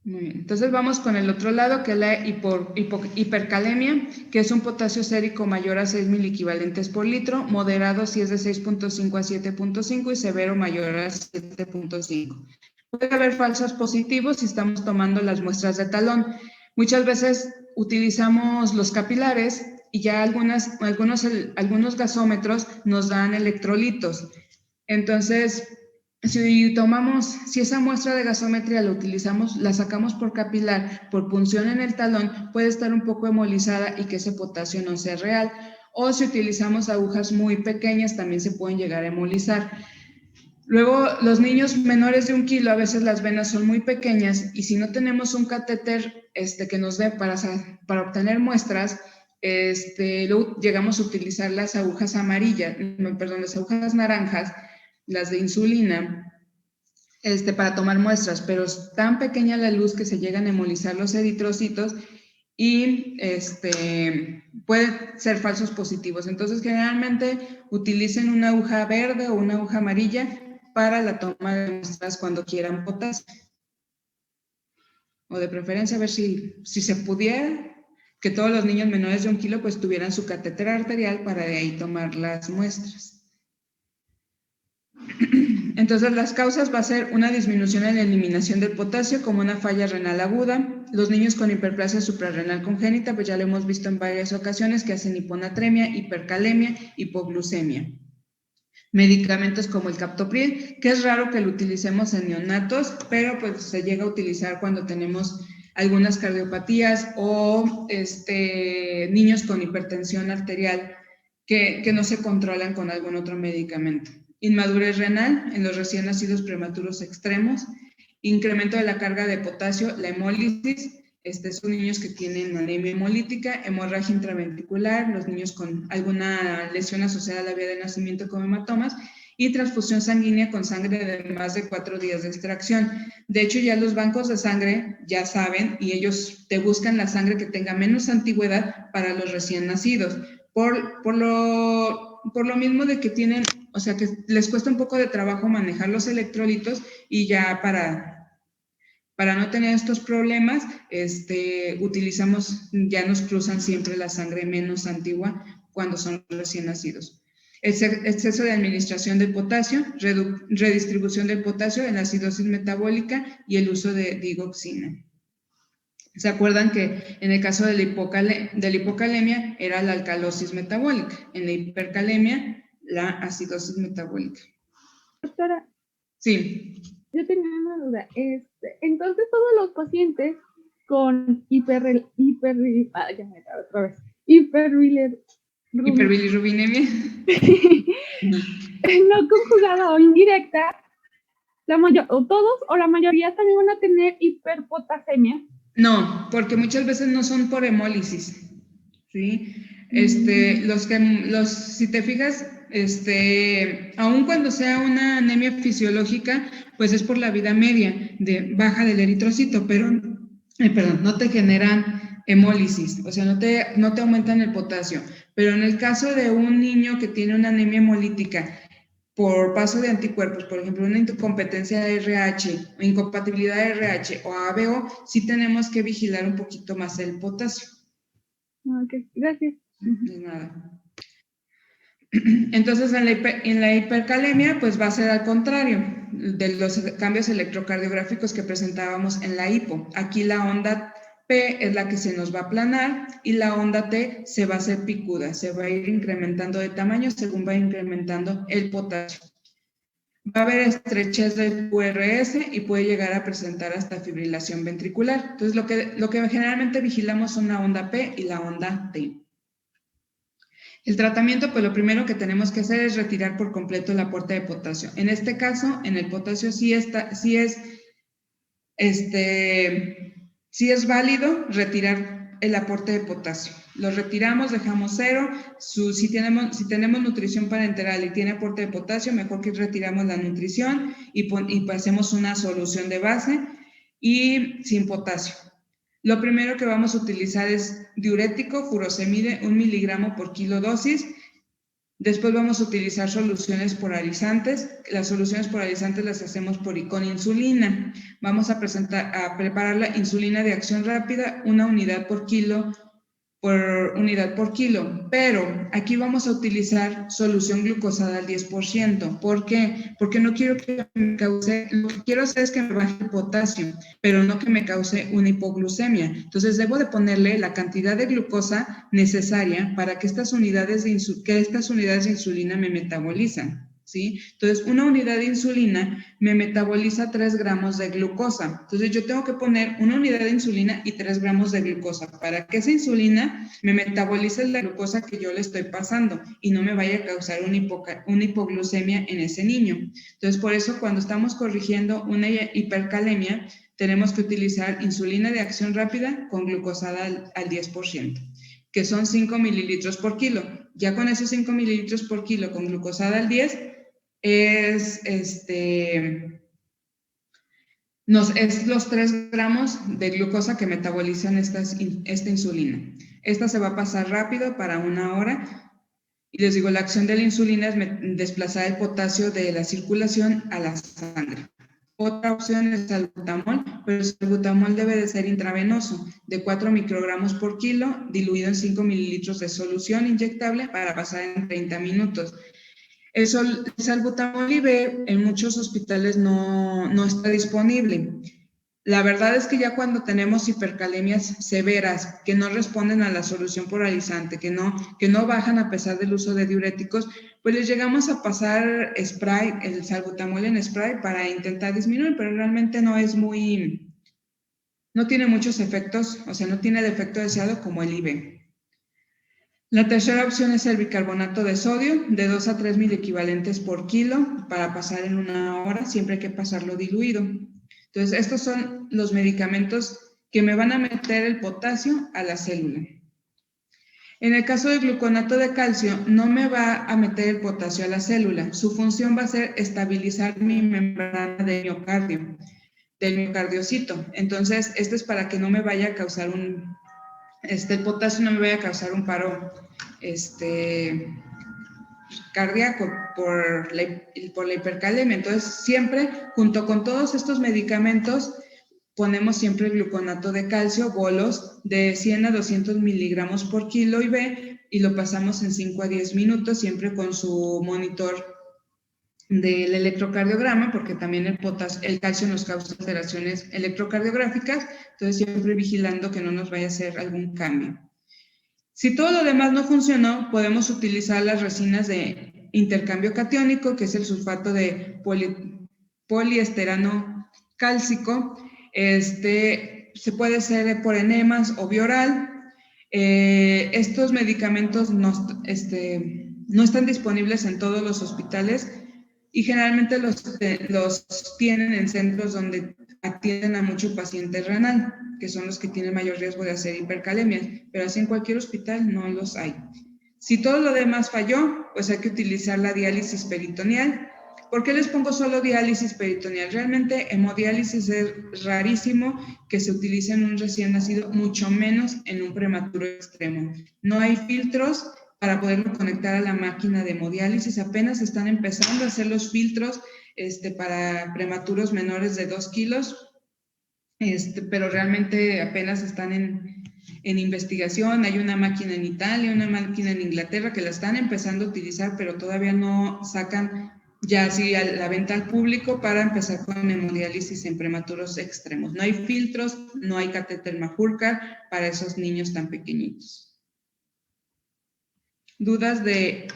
Muy bien. Entonces vamos con el otro lado, que es la hipercalemia, que es un potasio sérico mayor a 6 miliequivalentes por litro, moderado si es de 6.5 a 7.5 y severo mayor a 7.5. Puede haber falsos positivos si estamos tomando las muestras de talón. Muchas veces utilizamos los capilares y ya algunos gasómetros nos dan electrolitos. Entonces, si esa muestra de gasometría la utilizamos, la sacamos por capilar, por punción en el talón, puede estar un poco hemolizada y que ese potasio no sea real. O si utilizamos agujas muy pequeñas, también se pueden llegar a hemolizar. Luego, los niños menores de 1 kilo, a veces las venas son muy pequeñas y si no tenemos un catéter que nos dé para obtener muestras, luego llegamos a utilizar las agujas las agujas naranjas, las de insulina, para tomar muestras, pero es tan pequeña la luz que se llegan a hemolizar los eritrocitos y pueden ser falsos positivos. Entonces, generalmente utilicen una aguja verde o una aguja amarilla para la toma de muestras cuando quieran potasio. O de preferencia, a ver si se pudiera, que todos los niños menores de 1 kilo pues tuvieran su catéter arterial para de ahí tomar las muestras. Entonces, las causas va a ser una disminución en la eliminación del potasio como una falla renal aguda. Los niños con hiperplasia suprarrenal congénita, pues ya lo hemos visto en varias ocasiones, que hacen hiponatremia, hipercalemia, hipoglucemia. Medicamentos como el captopril, que es raro que lo utilicemos en neonatos, pero pues se llega a utilizar cuando tenemos algunas cardiopatías o niños con hipertensión arterial que no se controlan con algún otro medicamento. Inmadurez renal en los recién nacidos prematuros extremos, incremento de la carga de potasio, la hemólisis, Son niños que tienen anemia hemolítica, hemorragia intraventricular, los niños con alguna lesión asociada a la vía de nacimiento como hematomas, y transfusión sanguínea con sangre de más de 4 días de extracción. De hecho, ya los bancos de sangre ya saben y ellos te buscan la sangre que tenga menos antigüedad para los recién nacidos. Por lo mismo de que tienen, o sea, que les cuesta un poco de trabajo manejar los electrolitos y ya para no tener estos problemas, ya nos cruzan siempre la sangre menos antigua cuando son recién nacidos. Exceso de administración de potasio, redistribución del potasio en la acidosis metabólica y el uso de digoxina. ¿Se acuerdan que en el caso de la hipocalemia era la alcalosis metabólica? En la hipercalemia, la acidosis metabólica. Doctora. Sí. Yo tenía una duda. Entonces, todos los pacientes con hiperbilirubinemia no conjugada o indirecta, todos o la mayoría también van a tener hiperpotasemia. No, porque muchas veces no son por hemólisis, ¿sí? Si te fijas, aun cuando sea una anemia fisiológica, pues es por la vida media de baja del eritrocito, pero, no te generan hemólisis, o sea, no te aumentan el potasio. Pero en el caso de un niño que tiene una anemia hemolítica por paso de anticuerpos, por ejemplo, una incompetencia de RH, incompatibilidad de RH o ABO, sí tenemos que vigilar un poquito más el potasio. Ok, gracias. De nada. Entonces, en la hipercalemia, pues va a ser al contrario de los cambios electrocardiográficos que presentábamos en la hipo. Aquí la onda P es la que se nos va a aplanar y la onda T se va a hacer picuda, se va a ir incrementando de tamaño según va incrementando el potasio. Va a haber estrechez del QRS y puede llegar a presentar hasta fibrilación ventricular. Entonces, lo que generalmente vigilamos son la onda P y la onda T. El tratamiento, pues lo primero que tenemos que hacer es retirar por completo el aporte de potasio. En este caso, en el potasio sí es válido retirar el aporte de potasio. Lo retiramos, dejamos cero. Si tenemos nutrición parenteral y tiene aporte de potasio, mejor que retiramos la nutrición y pasemos una solución de base y sin potasio. Lo primero que vamos a utilizar es diurético, furosemide, 1 miligramo por kilo dosis. Después vamos a utilizar soluciones polarizantes. Las soluciones polarizantes las hacemos con insulina. Vamos a preparar la insulina de acción rápida, 1 unidad por kilo, pero aquí vamos a utilizar solución glucosada al 10%. ¿Por qué? Porque no quiero que me cause, lo que quiero hacer es que me baje el potasio, pero no que me cause una hipoglucemia. Entonces debo de ponerle la cantidad de glucosa necesaria para que estas unidades de insulina me metabolizan, ¿sí? Entonces, una unidad de insulina me metaboliza 3 gramos de glucosa. Entonces, yo tengo que poner 1 unidad de insulina y 3 gramos de glucosa para que esa insulina me metabolice la glucosa que yo le estoy pasando y no me vaya a causar una hipoglucemia en ese niño. Entonces, por eso, cuando estamos corrigiendo una hipercalemia, tenemos que utilizar insulina de acción rápida con glucosada al 10%. Que son 5 mililitros por kilo. Ya con esos 5 mililitros por kilo con glucosada al 10 es los 3 gramos de glucosa que metabolizan esta insulina. Esta se va a pasar rápido para 1 hora. Y les digo, la acción de la insulina es desplazar el potasio de la circulación a la sangre. Otra opción es el salbutamol, pero el salbutamol debe de ser intravenoso, de 4 microgramos por kilo, diluido en 5 mililitros de solución inyectable para pasar en 30 minutos. El salbutamol IV en muchos hospitales no está disponible. La verdad es que ya cuando tenemos hipercalemias severas que no responden a la solución polarizante, que no bajan a pesar del uso de diuréticos, pues les llegamos a pasar spray, el salbutamol en spray para intentar disminuir, pero realmente no tiene muchos efectos, o sea, no tiene el efecto deseado como el IV. La tercera opción es el bicarbonato de sodio, de 2 a 3 miliequivalentes por kilo, para pasar en 1 hora, siempre hay que pasarlo diluido. Entonces, estos son los medicamentos que me van a meter el potasio a la célula. En el caso del gluconato de calcio, no me va a meter el potasio a la célula. Su función va a ser estabilizar mi membrana del miocardiocito. Entonces, esto es para que no me vaya a causar el potasio no me vaya a causar un paro cardíaco por la hipercalemia. Entonces, siempre, junto con todos estos medicamentos, ponemos siempre el gluconato de calcio, bolos de 100 a 200 miligramos por kilo IV, y lo pasamos en 5 a 10 minutos, siempre con su monitor del electrocardiograma, porque también el calcio nos causa alteraciones electrocardiográficas, entonces siempre vigilando que no nos vaya a hacer algún cambio. Si todo lo demás no funcionó, podemos utilizar las resinas de intercambio catiónico, que es el sulfato de poliesterano cálcico. Se puede hacer por enemas o vía oral. Estos medicamentos no están disponibles en todos los hospitales y generalmente los tienen en centros donde atienden a mucho paciente renal, que son los que tienen mayor riesgo de hacer hipercalemia, pero así en cualquier hospital no los hay. Si todo lo demás falló, pues hay que utilizar la diálisis peritoneal. ¿Por qué les pongo solo diálisis peritoneal? Realmente hemodiálisis es rarísimo que se utilice en un recién nacido, mucho menos en un prematuro extremo. No hay filtros para poderlo conectar a la máquina de hemodiálisis. Apenas están empezando a hacer los filtros para prematuros menores de 2 kilos, pero realmente apenas están en investigación. Hay una máquina en Italia, una máquina en Inglaterra que la están empezando a utilizar, pero todavía no sacan ya así a la venta al público para empezar con hemodiálisis en prematuros extremos. No hay filtros, no hay catéter Mahurkar para esos niños tan pequeñitos. ¿Dudas de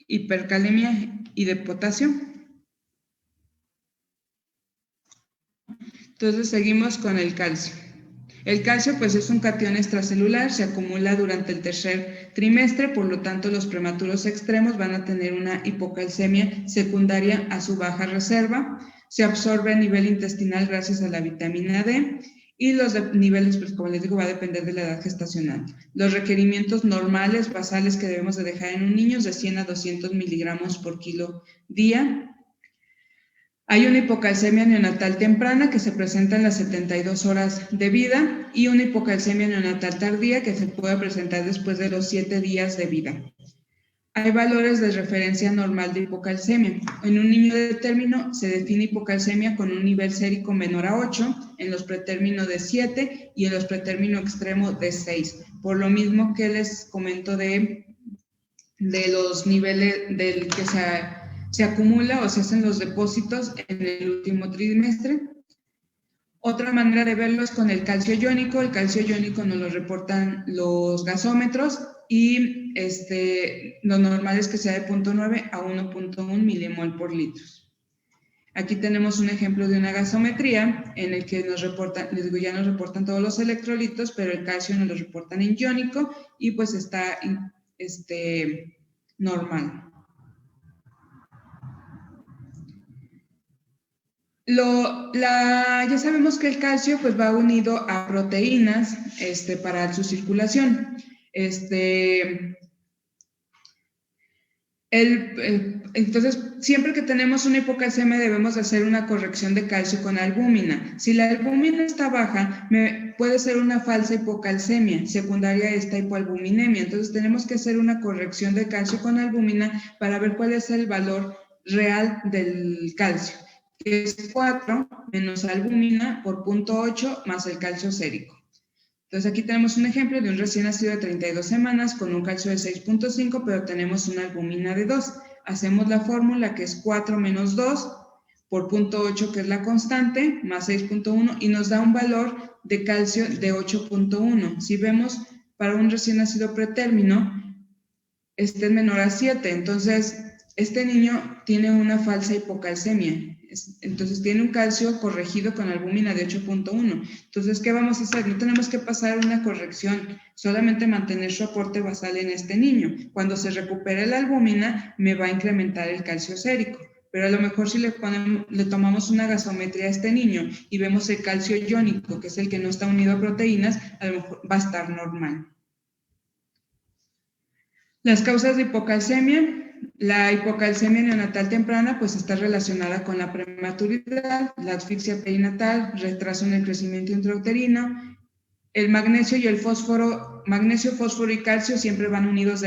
hipercalemia y de potasio? Entonces seguimos con el calcio. El calcio pues es un catión extracelular, se acumula durante el tercer trimestre, por lo tanto los prematuros extremos van a tener una hipocalcemia secundaria a su baja reserva, se absorbe a nivel intestinal gracias a la vitamina D y los niveles, pues como les digo, va a depender de la edad gestacional. Los requerimientos normales, basales que debemos de dejar en un niño es de 100 a 200 miligramos por kilo día. Hay una hipocalcemia neonatal temprana que se presenta en las 72 horas de vida y una hipocalcemia neonatal tardía que se puede presentar después de los 7 días de vida. Hay valores de referencia normal de hipocalcemia. En un niño de término se define hipocalcemia con un nivel sérico menor a 8, en los pretérminos de 7 y en los pretérminos extremos de 6. Por lo mismo que les comento de los niveles del que se acumula o se hacen los depósitos en el último trimestre. Otra manera de verlo es con el calcio iónico. El calcio iónico nos lo reportan los gasómetros y lo normal es que sea de 0.9 a 1.1 milimol por litro. Aquí tenemos un ejemplo de una gasometría en el que nos reportan, les digo, ya nos reportan todos los electrolitos, pero el calcio nos lo reportan en iónico y pues está normal. Ya sabemos que el calcio pues va unido a proteínas para su circulación. Entonces, siempre que tenemos una hipocalcemia debemos hacer una corrección de calcio con albúmina. Si la albúmina está baja, puede ser una falsa hipocalcemia, secundaria a esta hipoalbuminemia. Entonces, tenemos que hacer una corrección de calcio con albúmina para ver cuál es el valor real del calcio, que es 4 menos albúmina por 0.8 más el calcio sérico. Entonces aquí tenemos un ejemplo de un recién nacido de 32 semanas con un calcio de 6.5, pero tenemos una albúmina de 2. Hacemos la fórmula que es 4 menos 2 por 0.8, que es la constante, más 6.1, y nos da un valor de calcio de 8.1. Si vemos para un recién nacido pretérmino, es menor a 7, entonces este niño tiene una falsa hipocalcemia. Entonces tiene un calcio corregido con albúmina de 8.1. Entonces, ¿qué vamos a hacer? No tenemos que pasar una corrección, solamente mantener su aporte basal en este niño. Cuando se recupere la albúmina, me va a incrementar el calcio sérico. pero a lo mejor si le tomamos una gasometría a este niño y vemos el calcio iónico, que es el que no está unido a proteínas, a lo mejor va a estar normal. Las causas de hipocalcemia. La hipocalcemia neonatal temprana pues está relacionada con la prematuridad, la asfixia perinatal, retraso en el crecimiento intrauterino. El magnesio y el fósforo, magnesio, fósforo y calcio siempre van unidos.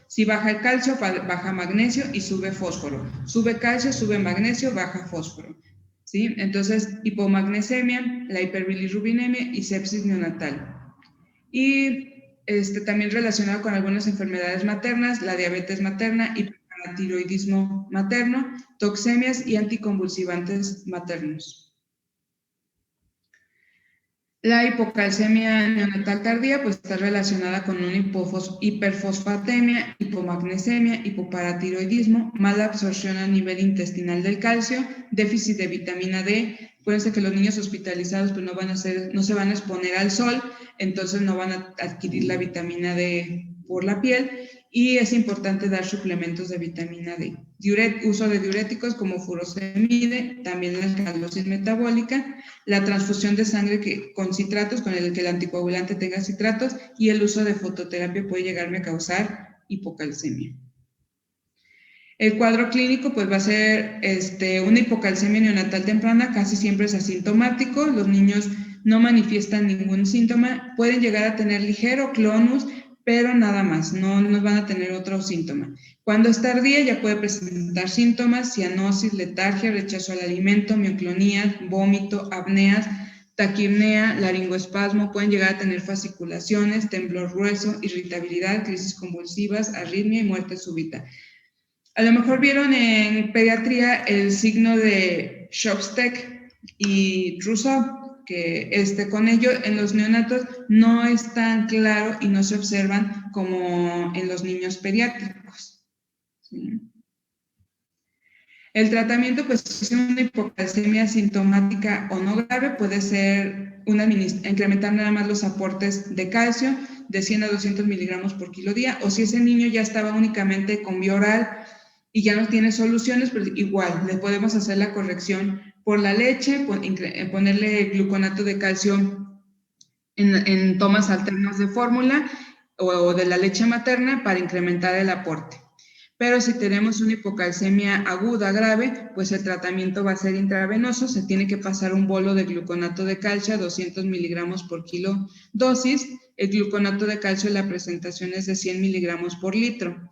Si baja el calcio, baja magnesio y sube fósforo. Sube calcio, sube magnesio, baja fósforo. ¿Sí? Entonces, hipomagnesemia, la hiperbilirrubinemia y sepsis neonatal. Y también relacionado con algunas enfermedades maternas, la diabetes materna, hiperparatiroidismo materno, toxemias y anticonvulsivantes maternos. La hipocalcemia neonatal tardía pues está relacionada con una hiperfosfatemia, hipomagnesemia, hipoparatiroidismo, mala absorción a nivel intestinal del calcio, déficit de vitamina D. Acuérdense que los niños hospitalizados pues no se van a exponer al sol, entonces no van a adquirir la vitamina D por la piel, y es importante dar suplementos de vitamina D. Uso de diuréticos como furosemide, también la esclerosis metabólica, la transfusión de sangre con citratos, con el que el anticoagulante tenga citratos, y el uso de fototerapia puede llegarme a causar hipocalcemia. El cuadro clínico pues va a ser una hipocalcemia neonatal temprana, casi siempre es asintomático, los niños no manifiestan ningún síntoma, pueden llegar a tener ligero clonus, pero nada más, no van a tener otro síntoma. Cuando es tardía ya puede presentar síntomas, cianosis, letargia, rechazo al alimento, mioclonías, vómito, apneas, taquipnea, laringoespasmo, pueden llegar a tener fasciculaciones, temblor grueso, irritabilidad, crisis convulsivas, arritmia y muerte súbita. A lo mejor vieron en pediatría el signo de Chopsteck y Rousseau, que con ello en los neonatos no es tan claro y no se observan como en los niños pediátricos. ¿Sí? El tratamiento, pues, si es una hipocalcemia sintomática o no grave, puede ser incrementar nada más los aportes de calcio de 100 a 200 miligramos por kilo día, o si ese niño ya estaba únicamente con vía oral y ya no tiene soluciones, pues igual, le podemos hacer la corrección por la leche, ponerle gluconato de calcio en tomas alternas de fórmula o de la leche materna para incrementar el aporte. Pero si tenemos una hipocalcemia aguda grave, pues el tratamiento va a ser intravenoso, se tiene que pasar un bolo de gluconato de calcio a 200 miligramos por kilo dosis. El gluconato de calcio, la presentación es de 100 miligramos por litro.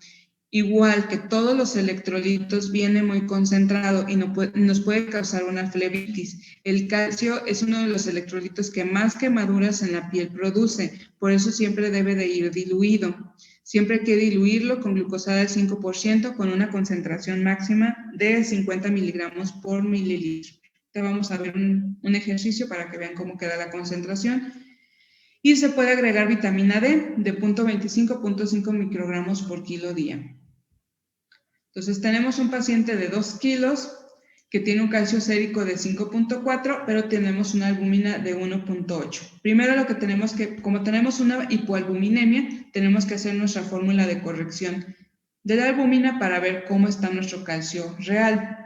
Igual que todos los electrolitos, viene muy concentrado y nos puede causar una flebitis. El calcio es uno de los electrolitos que más quemaduras en la piel produce, por eso siempre debe de ir diluido. Siempre hay que diluirlo con glucosada del 5% con una concentración máxima de 50 miligramos por mililitro. Ahorita vamos a ver un ejercicio para que vean cómo queda la concentración. Y se puede agregar vitamina D de 0.25 a 0.5 microgramos por kilo día. Entonces tenemos un paciente de 2 kilos que tiene un calcio sérico de 5.4, pero tenemos una albúmina de 1.8. Primero lo que tenemos que, como tenemos una hipoalbuminemia, tenemos que hacer nuestra fórmula de corrección de la albúmina para ver cómo está nuestro calcio real.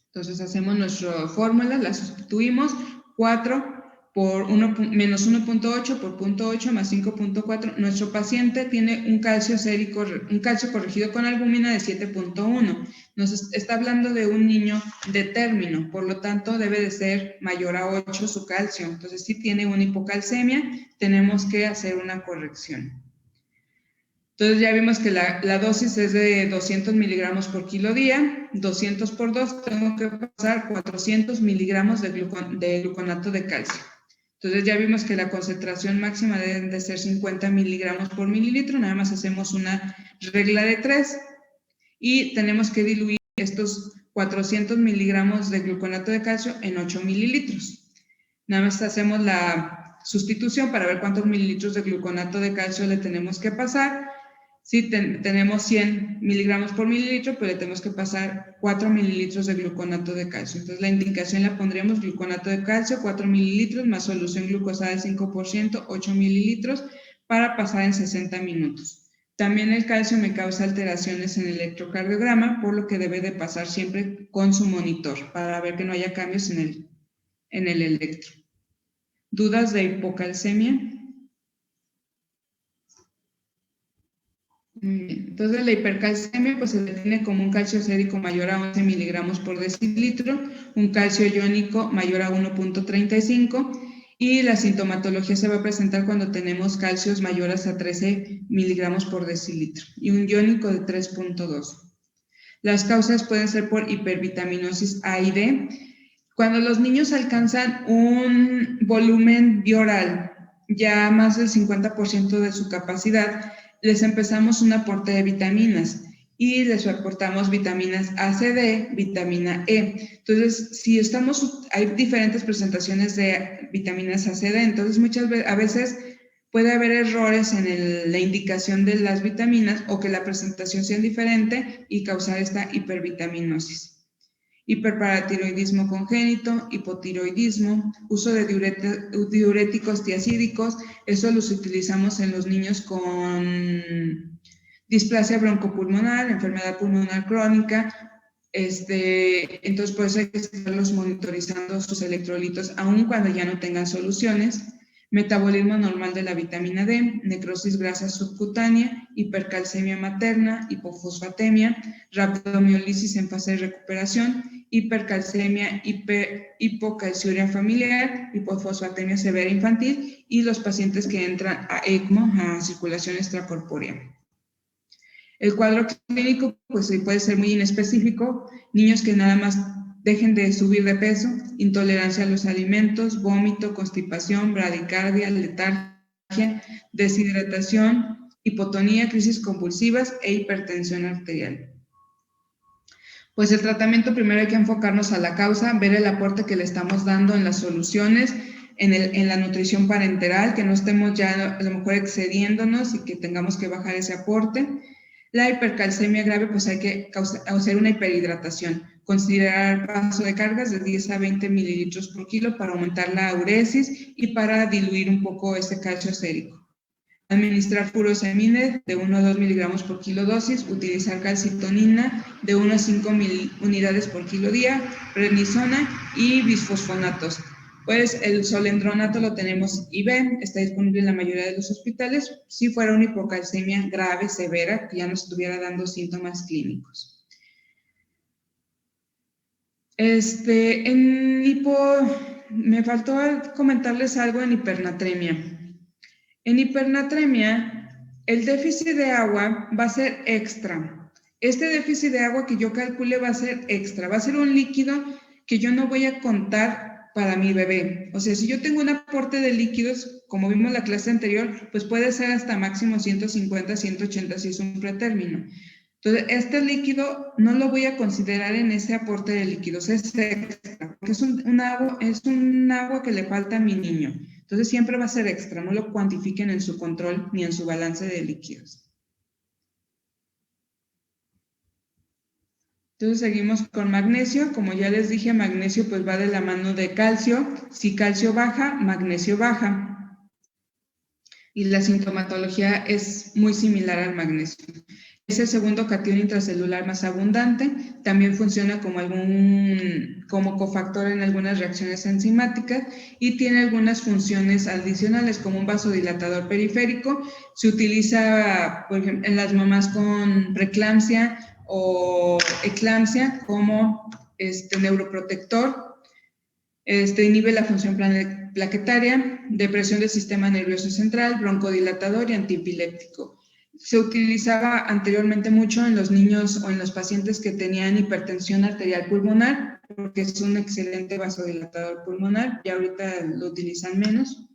Entonces hacemos nuestra fórmula, la sustituimos, 4 por menos 1.8 por 0.8 más 5.4. Nuestro paciente tiene un calcio sérico, un calcio corregido con albúmina de 7.1. Nos está hablando de un niño de término, por lo tanto debe de ser mayor a 8 su calcio. Entonces si tiene una hipocalcemia, tenemos que hacer una corrección. Entonces ya vimos que la dosis es de 200 miligramos por kilo día, 200 por 2, tengo que pasar 400 miligramos de gluconato de calcio. Entonces ya vimos que la concentración máxima debe de ser 50 miligramos por mililitro, nada más hacemos una regla de 3 y tenemos que diluir estos 400 miligramos de gluconato de calcio en 8 mililitros. Nada más hacemos la sustitución para ver cuántos mililitros de gluconato de calcio le tenemos que pasar. Si tenemos 100 miligramos por mililitro, pues le tenemos que pasar 4 mililitros de gluconato de calcio. Entonces la indicación la pondríamos gluconato de calcio, 4 mililitros, más solución glucosada del 5%, 8 mililitros, para pasar en 60 minutos. También el calcio me causa alteraciones en el electrocardiograma, por lo que debe de pasar siempre con su monitor para ver que no haya cambios en el electro. ¿Dudas de hipocalcemia? Muy bien. Entonces la hipercalcemia pues se define como un calcio sérico mayor a 11 miligramos por decilitro, un calcio iónico mayor a 1.35 y la sintomatología se va a presentar cuando tenemos calcios mayores a 13 miligramos por decilitro y un iónico de 3.2. Las causas pueden ser por hipervitaminosis A y D. Cuando los niños alcanzan un volumen bioral ya más del 50% de su capacidad, les empezamos un aporte de vitaminas y les aportamos vitaminas A, C, D, vitamina E. Entonces, hay diferentes presentaciones de vitaminas A, C, D, entonces a veces puede haber errores en la indicación de las vitaminas o que la presentación sea diferente y causar esta hipervitaminosis. Hiperparatiroidismo congénito, hipotiroidismo, uso de diuréticos tiacídicos, eso los utilizamos en los niños con displasia broncopulmonar, enfermedad pulmonar crónica, entonces por eso hay que estarlos monitorizando sus electrolitos, aun cuando ya no tengan soluciones. Metabolismo normal de la vitamina D, necrosis grasa subcutánea, hipercalcemia materna, hipofosfatemia, rabdomiólisis en fase de recuperación, hipercalcemia, hipocalciuria familiar, hipofosfatemia severa infantil y los pacientes que entran a ECMO, a circulación extracorpórea. El cuadro clínico pues puede ser muy inespecífico, niños que nada más dejen de subir de peso, intolerancia a los alimentos, vómito, constipación, bradicardia, letargia, deshidratación, hipotonía, crisis convulsivas e hipertensión arterial. Pues el tratamiento primero hay que enfocarnos a la causa, ver el aporte que le estamos dando en las soluciones, en la nutrición parenteral, que no estemos ya a lo mejor excediéndonos y que tengamos que bajar ese aporte. La hipercalcemia grave, pues hay que hacer una hiperhidratación, considerar paso de cargas de 10 a 20 mililitros por kilo para aumentar la uresis y para diluir un poco ese calcio sérico. Administrar furosemide de 1 a 2 miligramos por kilo dosis, utilizar calcitonina de 1 a 5 unidades por kilo día, prednisona y bisfosfonatos. Pues el solendronato lo tenemos IV, está disponible en la mayoría de los hospitales, si fuera una hipocalcemia grave, severa, que ya nos estuviera dando síntomas clínicos. Me faltó comentarles algo en hipernatremia. En hipernatremia, el déficit de agua va a ser extra. Este déficit de agua que yo calcule va a ser extra, va a ser un líquido que yo no voy a contar para mi bebé. O sea, si yo tengo un aporte de líquidos, como vimos en la clase anterior, pues puede ser hasta máximo 150, 180 si es un pretérmino. Entonces, este líquido no lo voy a considerar en ese aporte de líquidos, es extra, porque es un agua que le falta a mi niño. Entonces, siempre va a ser extra, no lo cuantifiquen en su control ni en su balance de líquidos. Entonces seguimos con magnesio, como ya les dije, magnesio pues va de la mano de calcio, si calcio baja, magnesio baja. Y la sintomatología es muy similar al magnesio. Es el segundo catión intracelular más abundante, también funciona como cofactor en algunas reacciones enzimáticas y tiene algunas funciones adicionales como un vasodilatador periférico, se utiliza por ejemplo, en las mamás con preeclampsia o eclampsia como neuroprotector, inhibe la función plaquetaria, depresión del sistema nervioso central, broncodilatador y antiepiléptico. Se utilizaba anteriormente mucho en los niños o en los pacientes que tenían hipertensión arterial pulmonar, porque es un excelente vasodilatador pulmonar, y ahorita lo utilizan menos.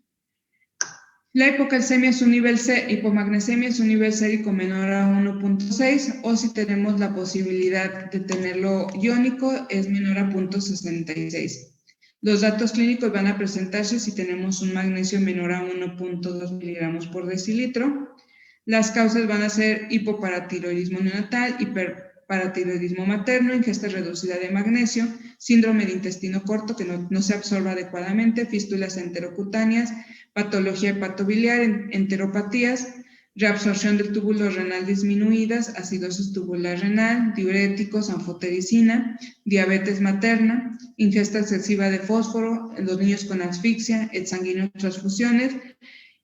La hipocalcemia es un nivel C, hipomagnesemia es un nivel sérico menor a 1.6, o si tenemos la posibilidad de tenerlo iónico, es menor a 0.66. Los datos clínicos van a presentarse si tenemos un magnesio menor a 1.2 miligramos por decilitro. Las causas van a ser hipoparatiroidismo neonatal, hiperparatiroidismo materno, ingesta reducida de magnesio, síndrome de intestino corto que no se absorba adecuadamente, fístulas enterocutáneas, patología hepatobiliar, enteropatías, reabsorción del túbulo renal disminuidas, acidosis tubular renal, diuréticos, anfotericina, diabetes materna, ingesta excesiva de fósforo en los niños con asfixia, exsanguíneo transfusiones,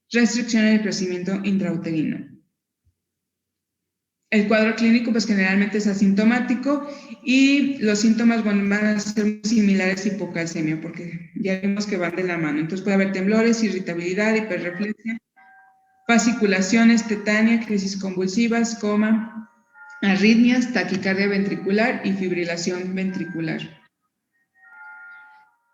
restricción en el crecimiento intrauterino. El cuadro clínico pues generalmente es asintomático y los síntomas van a ser muy similares a hipocalcemia porque ya vimos que van de la mano. Entonces puede haber temblores, irritabilidad, hiperreflexia, fasciculaciones, tetania, crisis convulsivas, coma, arritmias, taquicardia ventricular y fibrilación ventricular.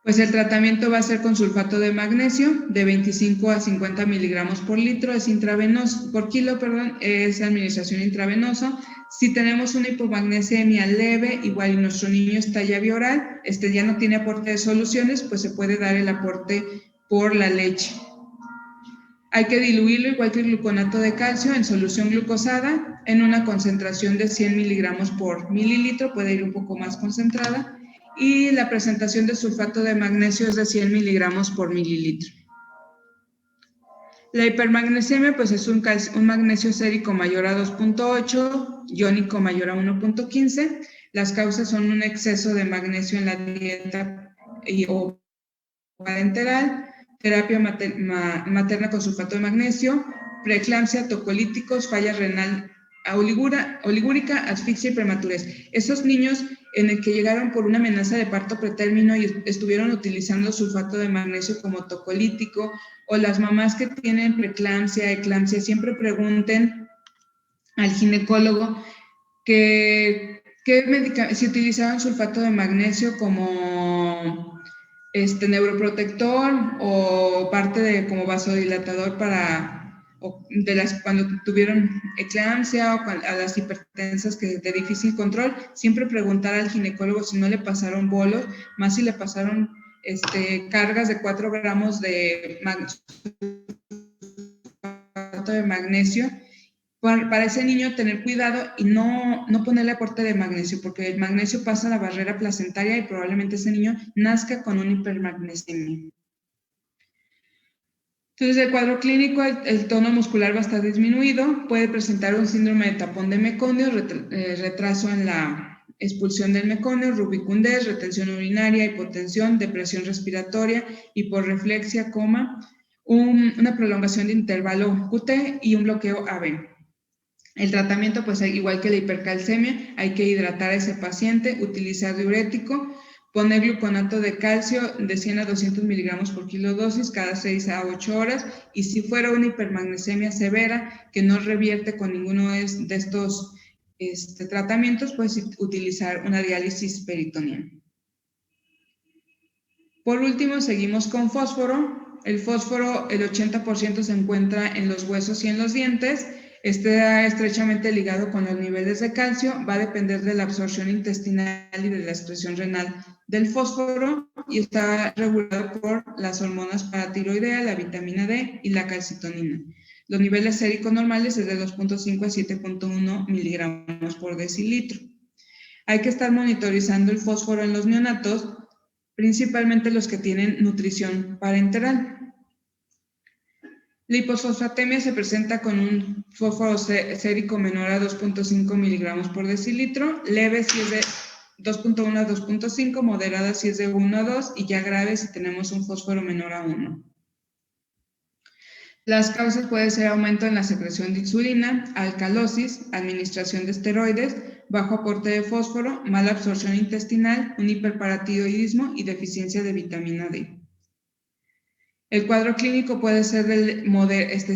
Pues el tratamiento va a ser con sulfato de magnesio de 25 a 50 miligramos por litro, es intravenoso, por kilo, perdón, es administración intravenosa. Si tenemos una hipomagnesemia leve, igual y nuestro niño está ya bioral, ya no tiene aporte de soluciones, pues se puede dar el aporte por la leche. Hay que diluirlo igual que el gluconato de calcio en solución glucosada en una concentración de 100 miligramos por mililitro, puede ir un poco más concentrada. Y la presentación de sulfato de magnesio es de 100 miligramos por mililitro. La hipermagnesemia pues es un magnesio sérico mayor a 2.8, iónico mayor a 1.15. Las causas son un exceso de magnesio en la dieta o parenteral, terapia materna con sulfato de magnesio, preeclampsia, tocolíticos, falla renal oligúrica, asfixia y prematurez. Esos niños en el que llegaron por una amenaza de parto pretérmino y estuvieron utilizando sulfato de magnesio como tocolítico, o las mamás que tienen preeclampsia, eclampsia, siempre pregunten al ginecólogo si utilizaban sulfato de magnesio como neuroprotector o parte de como vasodilatador cuando tuvieron eclampsia o a las hipertensas de difícil control, siempre preguntar al ginecólogo si no le pasaron bolos, más si le pasaron cargas de 4 gramos de magnesio, para ese niño tener cuidado y no ponerle aporte de magnesio, porque el magnesio pasa la barrera placentaria y probablemente ese niño nazca con una hipermagnesemia. Entonces, el cuadro clínico, el tono muscular va a estar disminuido, puede presentar un síndrome de tapón de meconio, retraso en la expulsión del meconio, rubicundez, retención urinaria, hipotensión, depresión respiratoria, hiporreflexia, coma, una prolongación de intervalo QT y un bloqueo AB. El tratamiento, pues igual que la hipercalcemia, hay que hidratar a ese paciente, utilizar diurético, poner gluconato de calcio de 100 a 200 miligramos por kilo dosis cada 6 a 8 horas, y si fuera una hipermagnesemia severa que no revierte con ninguno de estos tratamientos, pues utilizar una diálisis peritoneal. Por último, seguimos con fósforo. El fósforo, el 80% se encuentra en los huesos y en los dientes. Está estrechamente ligado con los niveles de calcio, va a depender de la absorción intestinal y de la excreción renal del fósforo y está regulado por las hormonas paratiroidea, la vitamina D y la calcitonina. Los niveles séricos normales es de 2.5 a 7.1 miligramos por decilitro. Hay que estar monitorizando el fósforo en los neonatos, principalmente los que tienen nutrición parenteral. La hiposfosfatemia se presenta con un fósforo sérico menor a 2.5 miligramos por decilitro, leve si es de 2.1 a 2.5, moderada si es de 1 a 2 y ya grave si tenemos un fósforo menor a 1. Las causas pueden ser aumento en la secreción de insulina, alcalosis, administración de esteroides, bajo aporte de fósforo, mala absorción intestinal, un hiperparatiroidismo y deficiencia de vitamina D. El cuadro clínico puede ser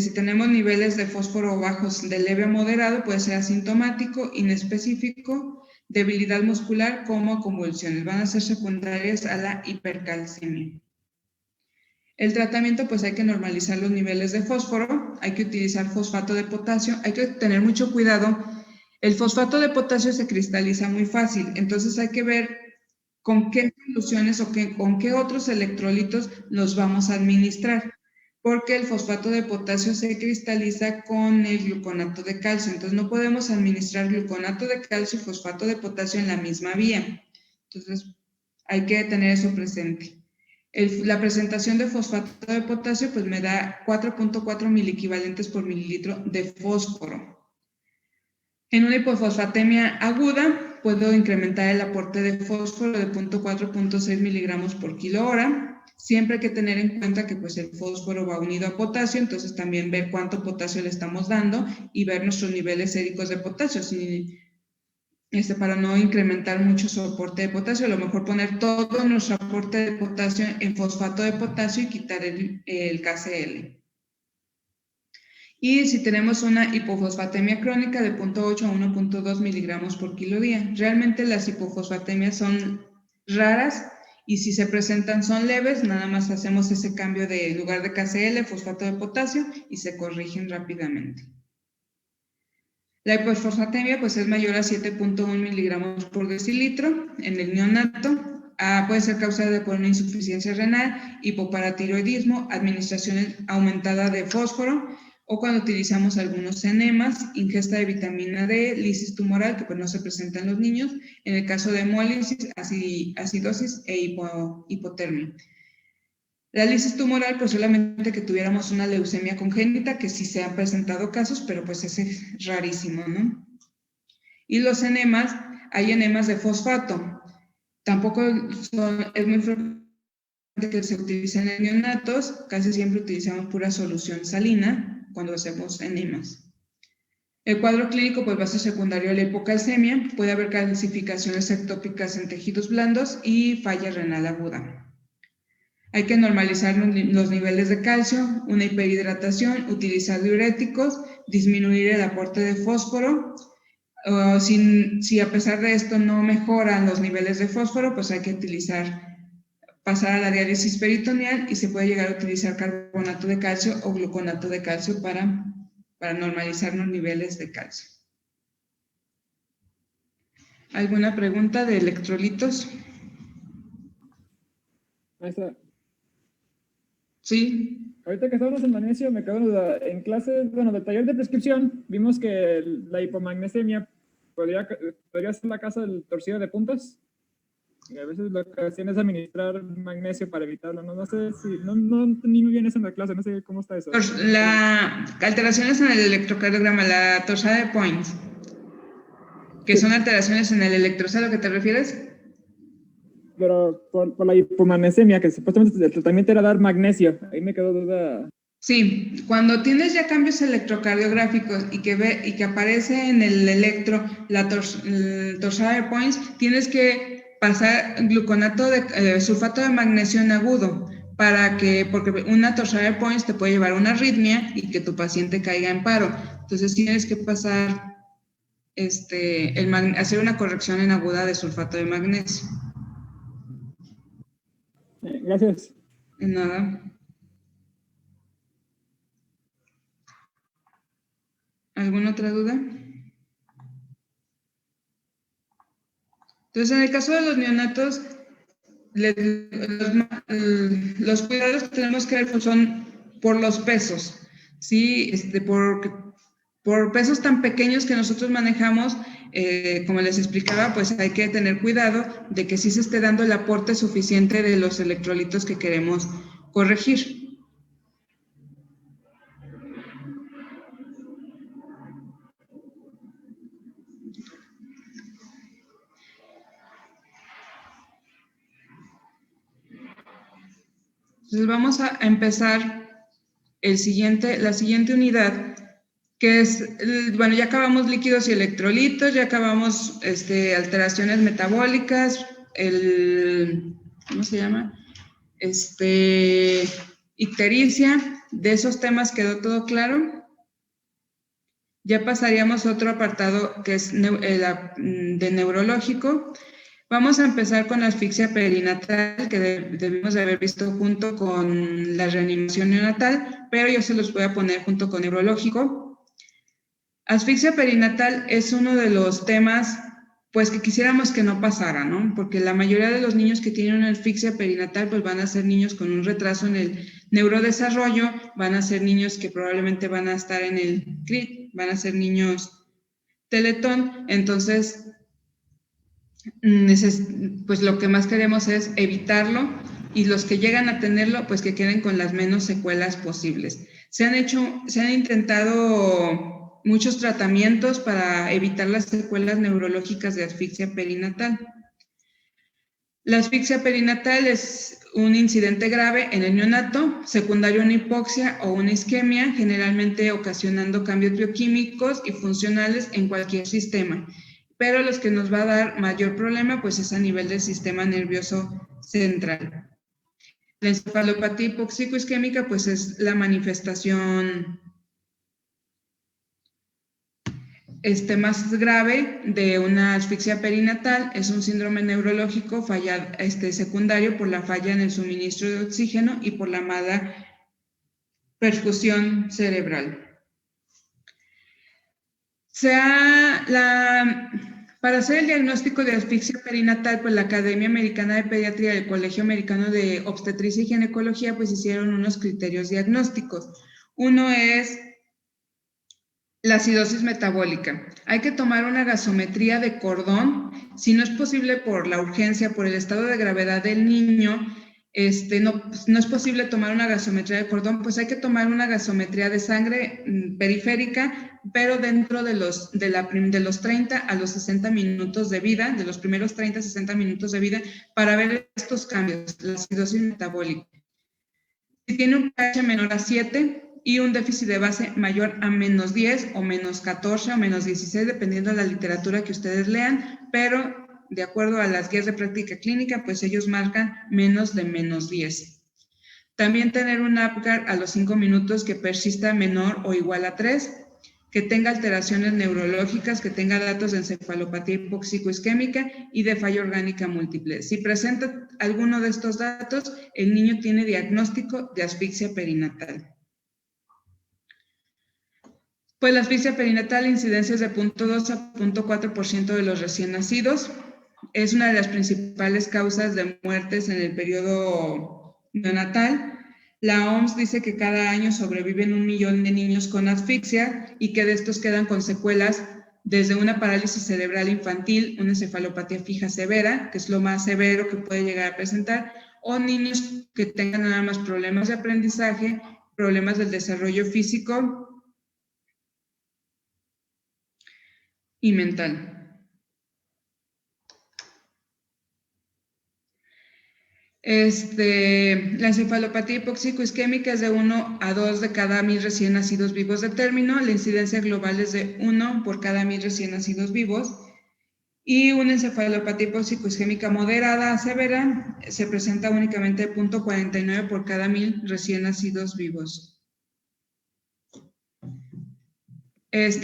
si tenemos niveles de fósforo bajos de leve a moderado, puede ser asintomático, inespecífico, debilidad muscular como convulsiones. Van a ser secundarias a la hipercalcemia. El tratamiento, pues hay que normalizar los niveles de fósforo, hay que utilizar fosfato de potasio, hay que tener mucho cuidado. El fosfato de potasio se cristaliza muy fácil, entonces hay que ver con qué soluciones o con qué otros electrolitos los vamos a administrar, porque el fosfato de potasio se cristaliza con el gluconato de calcio, entonces no podemos administrar gluconato de calcio y fosfato de potasio en la misma vía, entonces hay que tener eso presente. La presentación de fosfato de potasio pues me da 4.4 miliequivalentes por mililitro de fósforo. En una hipofosfatemia aguda puedo incrementar el aporte de fósforo de 0.4 a 0.6 miligramos por kilo hora. Siempre hay que tener en cuenta que pues, el fósforo va unido a potasio, entonces también ver cuánto potasio le estamos dando y ver nuestros niveles séricos de potasio. Para no incrementar mucho su aporte de potasio, a lo mejor poner todo nuestro aporte de potasio en fosfato de potasio y quitar el KCl. Y si tenemos una hipofosfatemia crónica de 0.8 a 1.2 miligramos por kilo día. Realmente las hipofosfatemias son raras y si se presentan son leves, nada más hacemos ese cambio de lugar de KCl, fosfato de potasio y se corrigen rápidamente. La hipofosfatemia pues es mayor a 7.1 miligramos por decilitro en el neonato. Puede ser causada por una insuficiencia renal, hipoparatiroidismo, administración aumentada de fósforo o cuando utilizamos algunos enemas, ingesta de vitamina D, lisis tumoral, que pues no se presenta en los niños, en el caso de hemólisis, acidosis e hipotermia. La lisis tumoral, pues solamente que tuviéramos una leucemia congénita, que sí se han presentado casos, pero pues ese es rarísimo, ¿no? Y los enemas, hay enemas de fosfato. Tampoco es muy frecuente que se utilicen en neonatos, casi siempre utilizamos pura solución salina cuando hacemos enemas. El cuadro clínico pues va a ser secundario a la hipocalcemia, puede haber calcificaciones ectópicas en tejidos blandos y falla renal aguda. Hay que normalizar los niveles de calcio, una hiperhidratación, utilizar diuréticos, disminuir el aporte de fósforo. Si a pesar de esto no mejoran los niveles de fósforo, pues hay que pasar a la diálisis peritoneal y se puede llegar a utilizar carbonato de calcio o gluconato de calcio para normalizar los niveles de calcio. ¿Alguna pregunta de electrolitos? Maestra. Sí. Ahorita que estábamos en magnesio, me quedó una duda. En clases, bueno, del taller de prescripción, vimos que la hipomagnesemia podría ser la causa del torcido de puntas. Y a veces lo que hacían es administrar magnesio para evitarlo. No sé si, no entendí muy bien eso en la clase, no sé cómo está eso. Alteraciones en el electrocardiograma, la torsade de Point, que son alteraciones en el electrocito, ¿a lo que te refieres? Pero por la hipomagnesemia, que supuestamente el tratamiento era dar magnesio, ahí me quedó duda. Sí, cuando tienes ya cambios electrocardiográficos y que aparece en el electro la torsade de Point, tienes que pasar gluconato de sulfato de magnesio en agudo porque una torsade de Point te puede llevar a una arritmia y que tu paciente caiga en paro. Entonces tienes que pasar hacer una corrección en aguda de sulfato de magnesio. Gracias. De nada. ¿Alguna otra duda? Entonces, en el caso de los neonatos, los cuidados que tenemos que ver pues, son por los pesos, ¿sí? Por pesos tan pequeños que nosotros manejamos, como les explicaba, pues hay que tener cuidado de que sí se esté dando el aporte suficiente de los electrolitos que queremos corregir. Entonces vamos a empezar la siguiente unidad, que es, bueno, ya acabamos líquidos y electrolitos, ya acabamos alteraciones metabólicas, ¿cómo se llama? Ictericia, de esos temas quedó todo claro. Ya pasaríamos a otro apartado que es de neurológico. Vamos a empezar con la asfixia perinatal, que debimos de haber visto junto con la reanimación neonatal, pero yo se los voy a poner junto con neurológico. Asfixia perinatal es uno de los temas, pues, que quisiéramos que no pasara, ¿no? Porque la mayoría de los niños que tienen una asfixia perinatal, pues, van a ser niños con un retraso en el neurodesarrollo, van a ser niños que probablemente van a estar en el CRIT, van a ser niños teletón, entonces... pues lo que más queremos es evitarlo y los que llegan a tenerlo, pues que queden con las menos secuelas posibles. Se han intentado muchos tratamientos para evitar las secuelas neurológicas de asfixia perinatal. La asfixia perinatal es un incidente grave en el neonato, secundario a una hipoxia o una isquemia, generalmente ocasionando cambios bioquímicos y funcionales en cualquier sistema. Pero los que nos va a dar mayor problema, pues es a nivel del sistema nervioso central. La encefalopatía hipóxico-isquémica, pues es la manifestación más grave de una asfixia perinatal. Es un síndrome neurológico secundario por la falla en el suministro de oxígeno y por la mala perfusión cerebral. Para hacer el diagnóstico de asfixia perinatal, pues la Academia Americana de Pediatría y el Colegio Americano de Obstetricia y Ginecología pues hicieron unos criterios diagnósticos. Uno es la acidosis metabólica. Hay que tomar una gasometría de cordón. Si no es posible por la urgencia, por el estado de gravedad del niño, no es posible tomar una gasometría de cordón, pues hay que tomar una gasometría de sangre periférica, pero dentro de los 30 a los 60 minutos de vida, de los primeros 30 a 60 minutos de vida, para ver estos cambios, la acidosis metabólica. Si tiene un pH menor a 7, y un déficit de base mayor a menos 10 o menos 14 o menos 16, dependiendo de la literatura que ustedes lean, pero de acuerdo a las guías de práctica clínica, pues ellos marcan menos de menos 10. También tener un Apgar a los 5 minutos que persista menor o igual a 3, que tenga alteraciones neurológicas, que tenga datos de encefalopatía hipóxico-isquémica y de falla orgánica múltiple. Si presenta alguno de estos datos, el niño tiene diagnóstico de asfixia perinatal. Pues la asfixia perinatal, incidencias de 0.2 a 0.4% de los recién nacidos. Es una de las principales causas de muertes en el periodo neonatal. La OMS dice que cada año sobreviven 1 millón de niños con asfixia y que de estos quedan con secuelas desde una parálisis cerebral infantil, una encefalopatía fija severa, que es lo más severo que puede llegar a presentar, o niños que tengan nada más problemas de aprendizaje, problemas del desarrollo físico y mental. La encefalopatía hipóxico-isquémica es de 1 a 2 de cada 1000 recién nacidos vivos de término. La incidencia global es de 1 por cada 1000 recién nacidos vivos. Y una encefalopatía hipóxico-isquémica moderada a severa se presenta únicamente de 0.49 por cada 1000 recién nacidos vivos.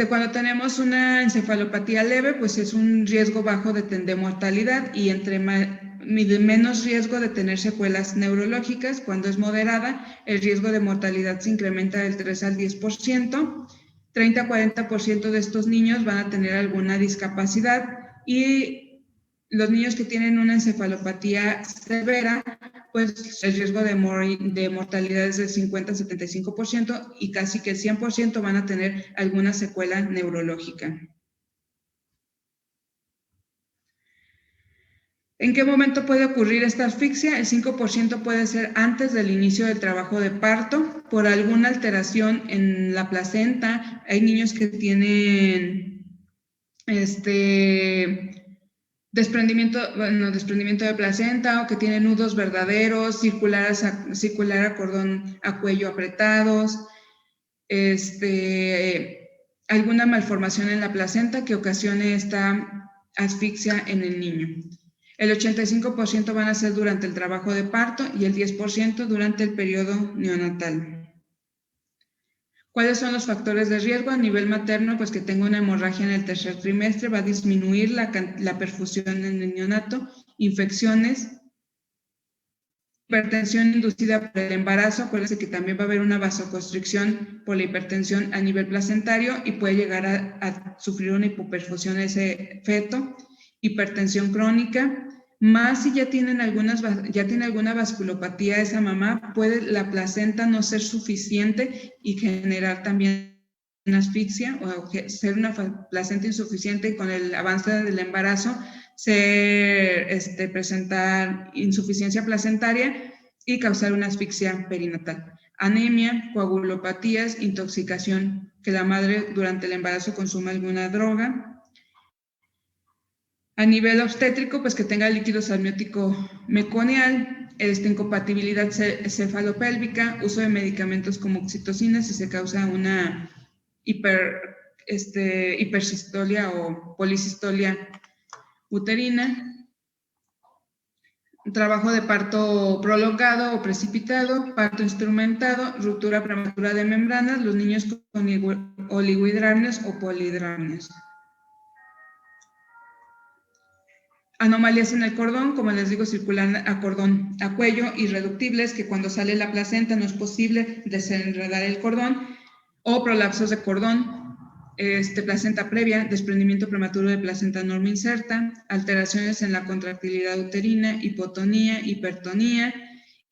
Cuando tenemos una encefalopatía leve, pues es un riesgo bajo de mortalidad y entre menos riesgo de tener secuelas neurológicas. Cuando es moderada, el riesgo de mortalidad se incrementa del 3 al 10%. 30 a 40% de estos niños van a tener alguna discapacidad y los niños que tienen una encefalopatía severa, pues el riesgo de mortalidad es del 50 a 75% y casi que el 100% van a tener alguna secuela neurológica. ¿En qué momento puede ocurrir esta asfixia? El 5% puede ser antes del inicio del trabajo de parto, por alguna alteración en la placenta. Hay niños que tienen desprendimiento de placenta o que tienen nudos verdaderos, circular a cordón a cuello apretados, alguna malformación en la placenta que ocasione esta asfixia en el niño. El 85% van a ser durante el trabajo de parto y el 10% durante el periodo neonatal. ¿Cuáles son los factores de riesgo? A nivel materno, pues que tenga una hemorragia en el tercer trimestre, va a disminuir la perfusión en el neonato, infecciones, hipertensión inducida por el embarazo. Acuérdense que también va a haber una vasoconstricción por la hipertensión a nivel placentario y puede llegar a sufrir una hipoperfusión ese feto, hipertensión crónica. Más si ya tiene alguna vasculopatía esa mamá, puede la placenta no ser suficiente y generar también una asfixia o ser una placenta insuficiente con el avance del embarazo, presentar insuficiencia placentaria y causar una asfixia perinatal. Anemia, coagulopatías, intoxicación, que la madre durante el embarazo consuma alguna droga. A nivel obstétrico, pues que tenga líquido amniótico meconial, incompatibilidad cefalopélvica, uso de medicamentos como oxitocina si se causa una hipersistolia o policistolia uterina. Trabajo de parto prolongado o precipitado, parto instrumentado, ruptura prematura de membranas, los niños con oligohidramnios o polihidramnios. Anomalías en el cordón, como les digo, circular a cordón a cuello, irreductibles, que cuando sale la placenta no es posible desenredar el cordón, o prolapsos de cordón, placenta previa, desprendimiento prematuro de placenta norma inserta, alteraciones en la contractilidad uterina, hipotonía, hipertonía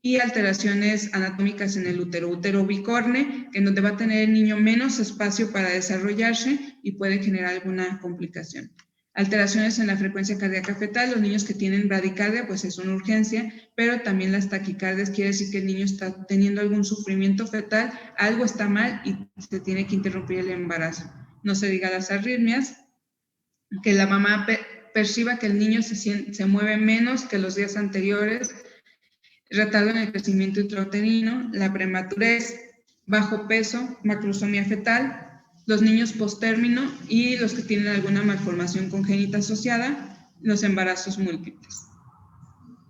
y alteraciones anatómicas en el útero bicorne, en donde va a tener el niño menos espacio para desarrollarse y puede generar alguna complicación. Alteraciones en la frecuencia cardíaca fetal, los niños que tienen bradicardia, pues es una urgencia, pero también las taquicardias quiere decir que el niño está teniendo algún sufrimiento fetal, algo está mal y se tiene que interrumpir el embarazo. No se diga las arritmias, que la mamá perciba que el niño se mueve menos que los días anteriores, retardo en el crecimiento intrauterino, la prematurez, bajo peso, macrosomía fetal, los niños postérmino y los que tienen alguna malformación congénita asociada, los embarazos múltiples.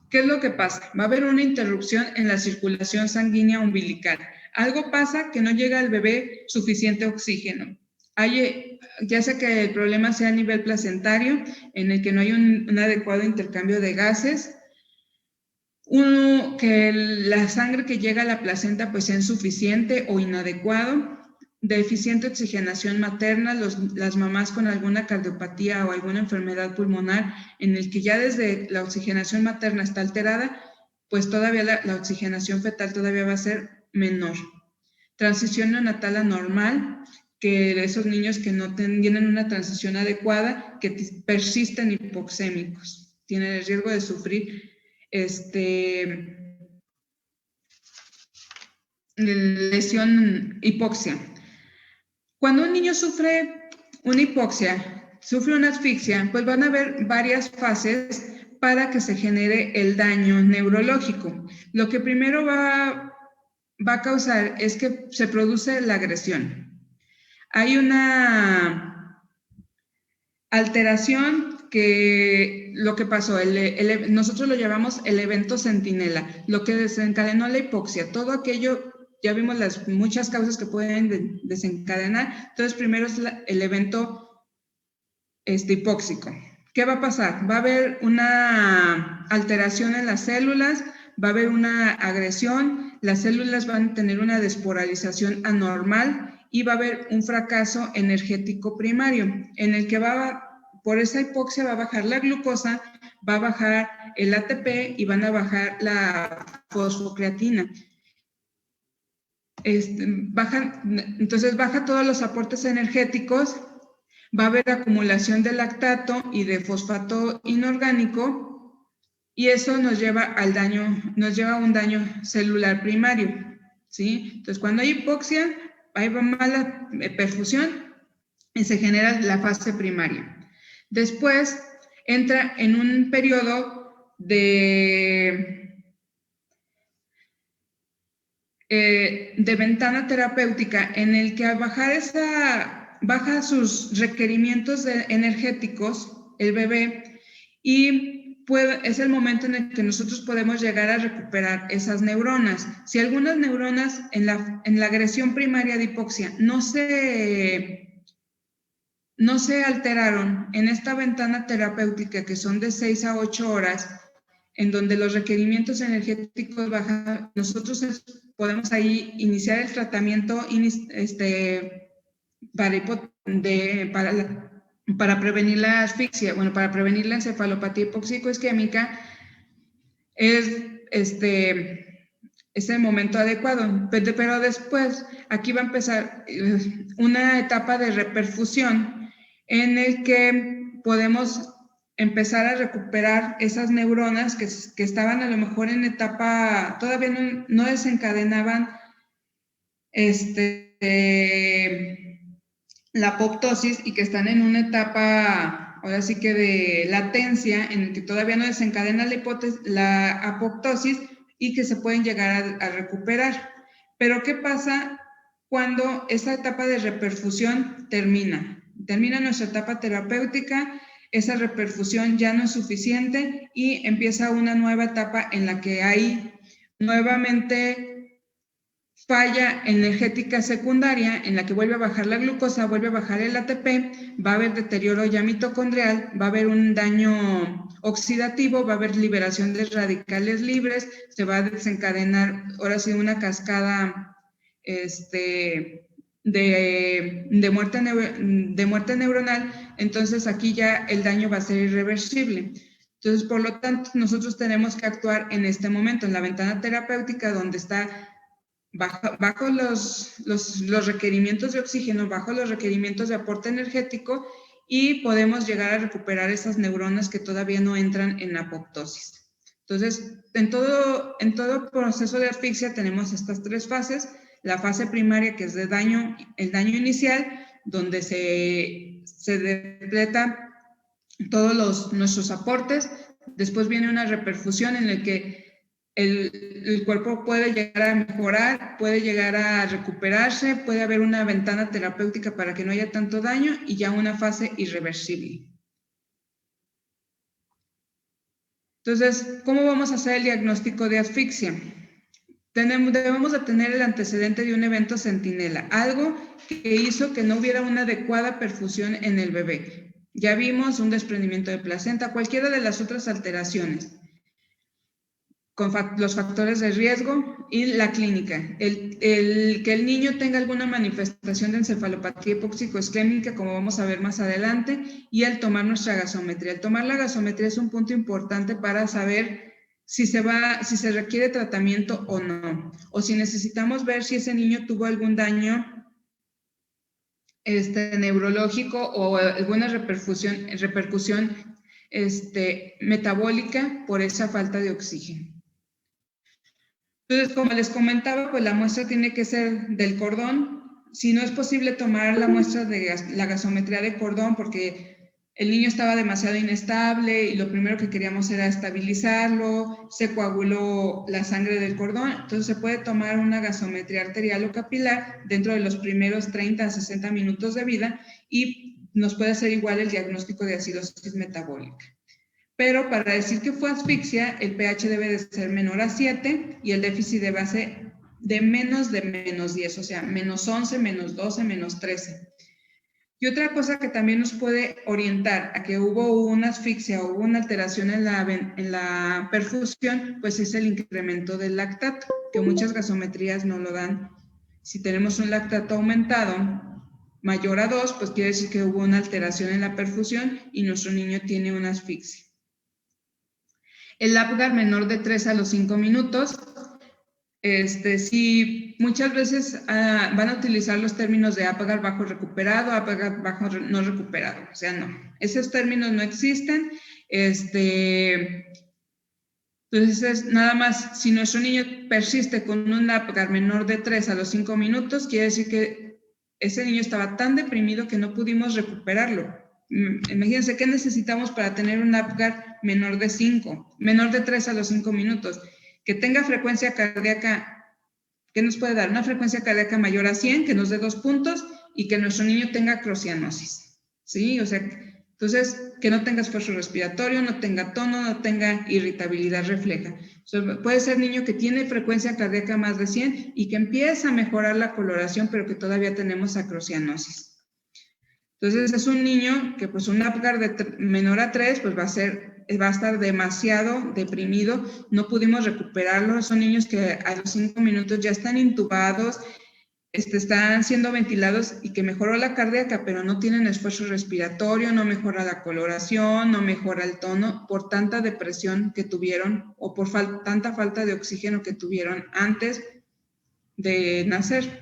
¿Qué es lo que pasa? Va a haber una interrupción en la circulación sanguínea umbilical. Algo pasa que no llega al bebé suficiente oxígeno. Ya sea que el problema sea a nivel placentario, en el que no hay un adecuado intercambio de gases, que la sangre que llega a la placenta pues sea insuficiente o inadecuado, deficiente oxigenación materna, las mamás con alguna cardiopatía o alguna enfermedad pulmonar en el que ya desde la oxigenación materna está alterada, pues todavía la oxigenación fetal todavía va a ser menor. Transición neonatal anormal, que esos niños que no tienen una transición adecuada, que persisten hipoxémicos, tienen el riesgo de sufrir lesión hipoxia. Cuando un niño sufre una hipoxia, sufre una asfixia, pues van a haber varias fases para que se genere el daño neurológico. Lo que primero va a causar es que se produce la agresión. Hay una alteración que lo que pasó, nosotros lo llamamos el evento centinela, lo que desencadenó la hipoxia, todo aquello, ya vimos las muchas causas que pueden desencadenar, entonces primero es el evento hipóxico. ¿Qué va a pasar? Va a haber una alteración en las células, va a haber una agresión, las células van a tener una desporalización anormal y va a haber un fracaso energético primario, en el que por esa hipoxia va a bajar la glucosa, va a bajar el ATP y van a bajar la fosfocreatina. Entonces baja todos los aportes energéticos, va a haber acumulación de lactato y de fosfato inorgánico y eso nos lleva a un daño celular primario, ¿sí? Entonces cuando hay hipoxia, hay mala perfusión y se genera la fase primaria. Después entra en un periodo de ventana terapéutica en el que al baja sus requerimientos energéticos el bebé y es el momento en el que nosotros podemos llegar a recuperar esas neuronas. Si algunas neuronas en la agresión primaria de hipoxia no se alteraron en esta ventana terapéutica que son de 6 a 8 horas, en donde los requerimientos energéticos bajan, nosotros podemos ahí iniciar el tratamiento para prevenir la asfixia, para prevenir la encefalopatía hipóxico-isquémica, es el momento adecuado. Pero después, aquí va a empezar una etapa de reperfusión en el que podemos empezar a recuperar esas neuronas que estaban a lo mejor en etapa, todavía no desencadenaban la apoptosis y que están en una etapa, ahora sí que de latencia, en el que todavía no desencadena la apoptosis y que se pueden llegar a recuperar. Pero ¿qué pasa cuando esa etapa de reperfusión termina? Termina nuestra etapa terapéutica, esa reperfusión ya no es suficiente y empieza una nueva etapa en la que hay nuevamente falla energética secundaria, en la que vuelve a bajar la glucosa, vuelve a bajar el ATP, va a haber deterioro ya mitocondrial, va a haber un daño oxidativo, va a haber liberación de radicales libres, se va a desencadenar ahora sí una cascada de muerte neuronal. Entonces aquí ya el daño va a ser irreversible. Entonces, por lo tanto, nosotros tenemos que actuar en este momento, en la ventana terapéutica, donde está bajo los requerimientos de oxígeno, bajo los requerimientos de aporte energético, y podemos llegar a recuperar esas neuronas que todavía no entran en apoptosis. Entonces, en todo proceso de asfixia tenemos estas tres fases. La fase primaria, que es el daño inicial, donde se depleta todos nuestros aportes. Después viene una reperfusión en la que el cuerpo puede llegar a mejorar, puede llegar a recuperarse, puede haber una ventana terapéutica para que no haya tanto daño, y ya una fase irreversible. Entonces, ¿cómo vamos a hacer el diagnóstico de asfixia? Debemos de tener el antecedente de un evento centinela, algo que hizo que no hubiera una adecuada perfusión en el bebé. Ya vimos un desprendimiento de placenta, cualquiera de las otras alteraciones, con los factores de riesgo y la clínica. Que el niño tenga alguna manifestación de encefalopatía hipóxico-isquémica, como vamos a ver más adelante, y el tomar nuestra gasometría. El tomar la gasometría es un punto importante para saber si se requiere tratamiento o no, o si necesitamos ver si ese niño tuvo algún daño neurológico o alguna repercusión metabólica por esa falta de oxígeno. Entonces, como les comentaba, pues la muestra tiene que ser del cordón. Si no es posible tomar la muestra de la gasometría de cordón porque el niño estaba demasiado inestable y lo primero que queríamos era estabilizarlo, se coaguló la sangre del cordón, entonces se puede tomar una gasometría arterial o capilar dentro de los primeros 30 a 60 minutos de vida y nos puede hacer igual el diagnóstico de acidosis metabólica. Pero para decir que fue asfixia, el pH debe de ser menor a 7 y el déficit de base de menos 10, o sea, menos 11, menos 12, menos 13. Y otra cosa que también nos puede orientar a que hubo una asfixia o hubo una alteración en la perfusión, pues es el incremento del lactato, que muchas gasometrías no lo dan. Si tenemos un lactato aumentado mayor a 2, pues quiere decir que hubo una alteración en la perfusión y nuestro niño tiene una asfixia. El Apgar menor de 3 a los 5 minutos. Si muchas veces van a utilizar los términos de Apgar bajo recuperado, Apgar bajo no recuperado. O sea, no. Esos términos no existen. Entonces, nada más, si nuestro niño persiste con un Apgar menor de 3 a los 5 minutos, quiere decir que ese niño estaba tan deprimido que no pudimos recuperarlo. Imagínense qué necesitamos para tener un Apgar menor de 3 a los 5 minutos, que tenga frecuencia cardíaca, ¿qué nos puede dar? Una frecuencia cardíaca mayor a 100, que nos dé 2 puntos, y que nuestro niño tenga crocianosis, ¿sí? O sea, entonces, que no tenga esfuerzo respiratorio, no tenga tono, no tenga irritabilidad refleja. O sea, puede ser niño que tiene frecuencia cardíaca más de 100 y que empieza a mejorar la coloración, pero que todavía tenemos acrocianosis. Entonces, es un niño que pues un Apgar menor a 3, pues va a estar demasiado deprimido, no pudimos recuperarlo. Son niños que a los 5 minutos ya están intubados, están siendo ventilados y que mejoró la cardíaca, pero no tienen esfuerzo respiratorio, no mejora la coloración, no mejora el tono por tanta depresión que tuvieron o por tanta falta de oxígeno que tuvieron antes de nacer.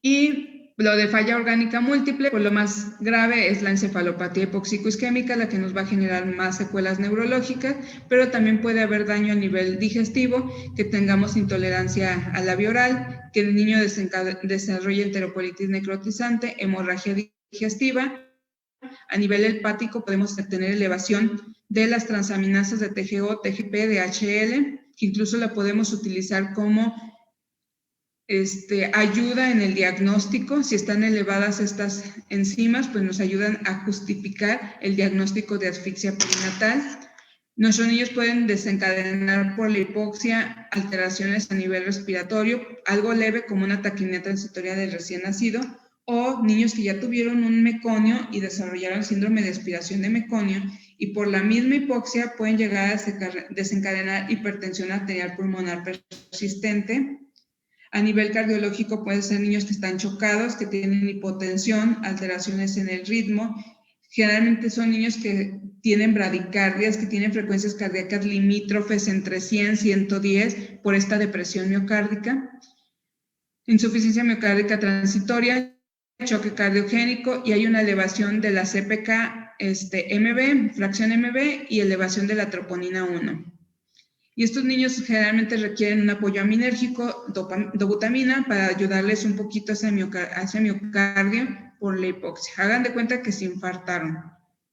Y Lo de falla orgánica múltiple, pues lo más grave es la encefalopatía hipóxico-isquémica, la que nos va a generar más secuelas neurológicas, pero también puede haber daño a nivel digestivo, que tengamos intolerancia a la vía oral, que el niño desarrolle enterocolitis necrotizante, hemorragia digestiva. A nivel hepático podemos tener elevación de las transaminasas de TGO, TGP, DHL, que incluso la podemos utilizar como ayuda en el diagnóstico. Si están elevadas estas enzimas, pues nos ayudan a justificar el diagnóstico de asfixia perinatal. Nuestros niños pueden desencadenar por la hipoxia alteraciones a nivel respiratorio, algo leve como una taquimia transitoria del recién nacido, o niños que ya tuvieron un meconio y desarrollaron síndrome de aspiración de meconio, y por la misma hipoxia pueden llegar a desencadenar hipertensión arterial pulmonar persistente. A nivel cardiológico pueden ser niños que están chocados, que tienen hipotensión, alteraciones en el ritmo. Generalmente son niños que tienen bradicardias, que tienen frecuencias cardíacas limítrofes entre 100 y 110 por esta depresión miocárdica. Insuficiencia miocárdica transitoria, choque cardiogénico, y hay una elevación de la CPK MB, fracción MB, y elevación de la troponina 1. Y estos niños generalmente requieren un apoyo aminérgico, dobutamina, para ayudarles un poquito a ese miocardio por la hipoxia. Hagan de cuenta que se infartaron,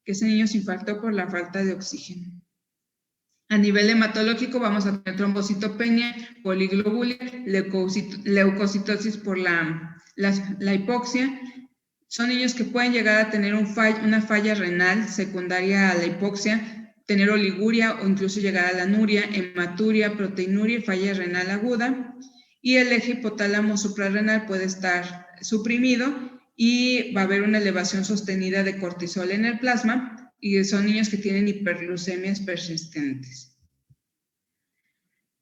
que ese niño se infartó por la falta de oxígeno. A nivel hematológico vamos a tener trombocitopenia, poliglobulia, leucocitosis por la hipoxia. Son niños que pueden llegar a tener una falla renal secundaria a la hipoxia, tener oliguria o incluso llegar a la anuria, hematuria, proteinuria y falla renal aguda. Y el eje hipotálamo suprarrenal puede estar suprimido y va a haber una elevación sostenida de cortisol en el plasma, y son niños que tienen hiperglucemias persistentes.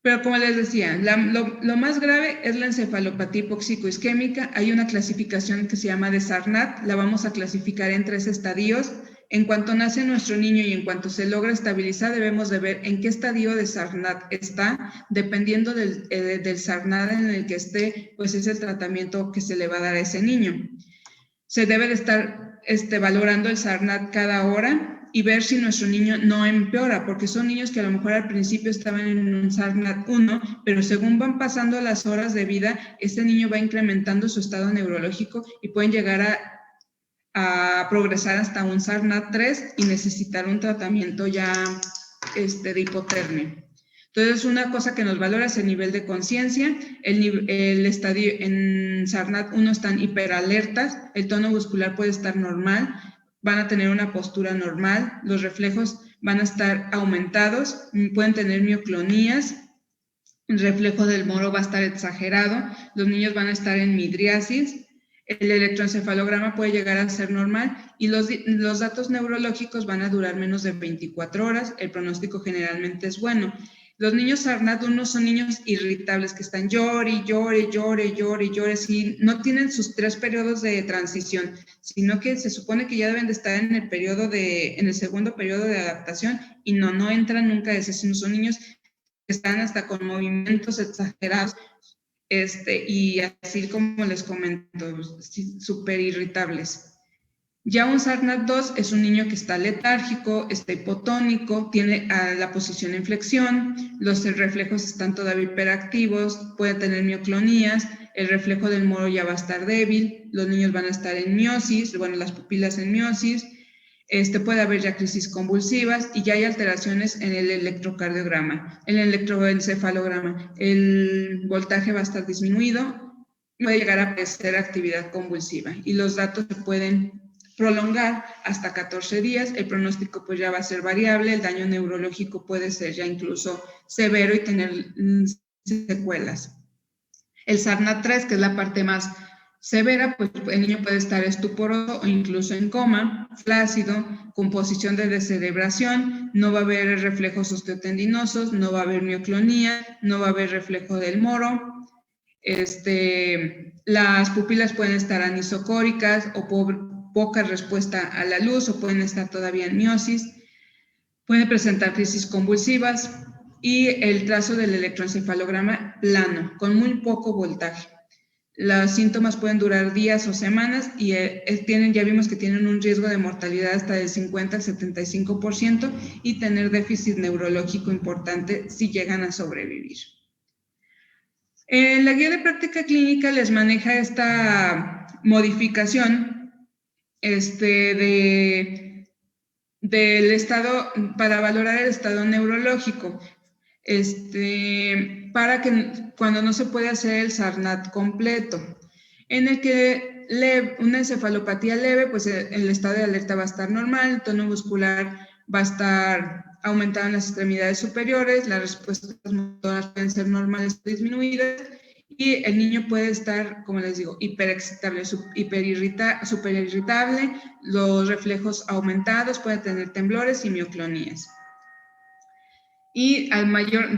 Pero como les decía, lo más grave es la encefalopatía hipóxico-isquémica. Hay una clasificación que se llama de Sarnat, la vamos a clasificar en 3 estadios. En cuanto nace nuestro niño y en cuanto se logra estabilizar, debemos de ver en qué estadio de Sarnat está. Dependiendo del Sarnat en el que esté, pues es el tratamiento que se le va a dar a ese niño. Se debe de estar valorando el Sarnat cada hora y ver si nuestro niño no empeora, porque son niños que a lo mejor al principio estaban en un Sarnat 1, pero según van pasando las horas de vida, este niño va incrementando su estado neurológico y pueden llegar a progresar hasta un Sarnat 3 y necesitar un tratamiento ya de hipotermia. Entonces, una cosa que nos valora es el nivel de conciencia. El estadio en Sarnat 1 están hiperalertas, el tono muscular puede estar normal, van a tener una postura normal, los reflejos van a estar aumentados, pueden tener mioclonías, el reflejo del moro va a estar exagerado, los niños van a estar en midriasis, el electroencefalograma puede llegar a ser normal y los datos neurológicos van a durar menos de 24 horas, el pronóstico generalmente es bueno. Los niños Sarnat 1 son niños irritables que están llore, si no tienen sus 3 periodos de transición, sino que se supone que ya deben de estar en el segundo periodo de adaptación y no entran nunca a ese, sino son niños que están hasta con movimientos exagerados, y así como les comento, súper irritables. Ya un Sarnat 2 es un niño que está letárgico, está hipotónico, tiene la posición en flexión, los reflejos están todavía hiperactivos, puede tener mioclonías, el reflejo del moro ya va a estar débil, los niños van a estar en miosis, las pupilas en miosis, puede haber ya crisis convulsivas y ya hay alteraciones en el electrocardiograma, en el electroencefalograma, el voltaje va a estar disminuido, puede llegar a aparecer actividad convulsiva y los datos se pueden prolongar hasta 14 días, el pronóstico pues ya va a ser variable, el daño neurológico puede ser ya incluso severo y tener secuelas. El Sarnat 3, que es la parte más severa, pues el niño puede estar estuporoso o incluso en coma, flácido, con posición de descerebración, no va a haber reflejos osteotendinosos, no va a haber mioclonía, no va a haber reflejo del moro, las pupilas pueden estar anisocóricas o poca respuesta a la luz o pueden estar todavía en miosis, pueden presentar crisis convulsivas y el trazo del electroencefalograma plano, con muy poco voltaje. Los síntomas pueden durar días o semanas y ya vimos que tienen un riesgo de mortalidad hasta del 50 al 75% y tener déficit neurológico importante si llegan a sobrevivir. La guía de práctica clínica les maneja esta modificación del estado, para valorar el estado neurológico, para que cuando no se puede hacer el SARNAT completo, en el que una encefalopatía leve, pues el estado de alerta va a estar normal, el tono muscular va a estar aumentado en las extremidades superiores, las respuestas motoras pueden ser normales o disminuidas, y el niño puede estar, como les digo, hiperexcitable, superirritable, los reflejos aumentados, puede tener temblores y mioclonías. Y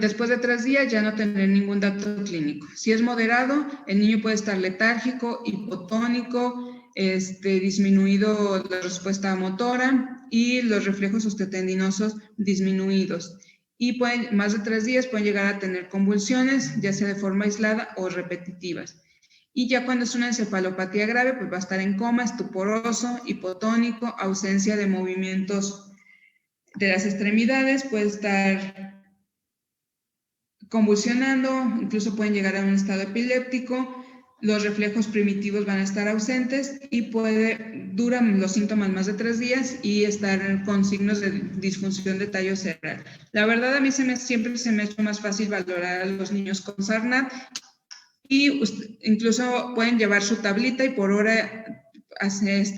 después de 3 días ya no tener ningún dato clínico. Si es moderado, el niño puede estar letárgico, hipotónico, disminuido la respuesta motora y los reflejos osteotendinosos disminuidos. Y más de 3 días pueden llegar a tener convulsiones, ya sea de forma aislada o repetitivas. Y ya cuando es una encefalopatía grave, pues va a estar en coma, estuporoso, hipotónico, ausencia de movimientos de las extremidades, puede estar convulsionando, incluso pueden llegar a un estado epiléptico, los reflejos primitivos van a estar ausentes y duran los síntomas más de 3 días y estar con signos de disfunción de tallo cerebral. La verdad, a mí siempre se me ha hecho más fácil valorar a los niños con SARNAT y incluso pueden llevar su tablita y por hora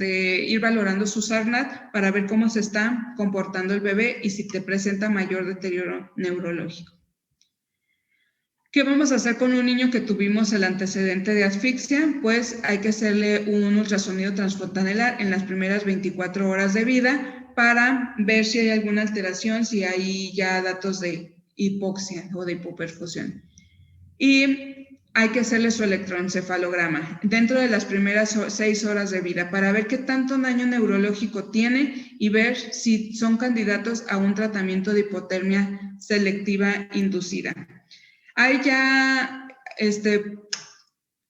ir valorando su SARNAT para ver cómo se está comportando el bebé y si te presenta mayor deterioro neurológico. ¿Qué vamos a hacer con un niño que tuvimos el antecedente de asfixia? Pues hay que hacerle un ultrasonido transfontanelar en las primeras 24 horas de vida para ver si hay alguna alteración, si hay ya datos de hipoxia o de hipoperfusión. Y hay que hacerle su electroencefalograma dentro de las primeras 6 horas de vida para ver qué tanto daño neurológico tiene y ver si son candidatos a un tratamiento de hipotermia selectiva inducida. Hay ya,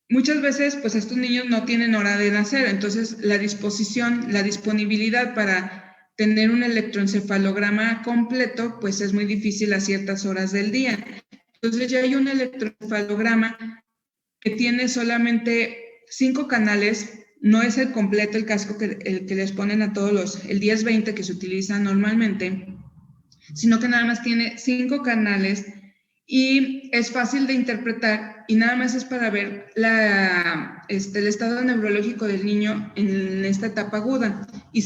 muchas veces, pues estos niños no tienen hora de nacer, entonces la disponibilidad para tener un electroencefalograma completo, pues es muy difícil a ciertas horas del día. Entonces ya hay un electroencefalograma que tiene solamente 5 canales, no es el completo, el casco el que les ponen a todos el 10-20 que se utiliza normalmente, sino que nada más tiene 5 canales y es fácil de interpretar y nada más es para ver el estado neurológico del niño en esta etapa aguda y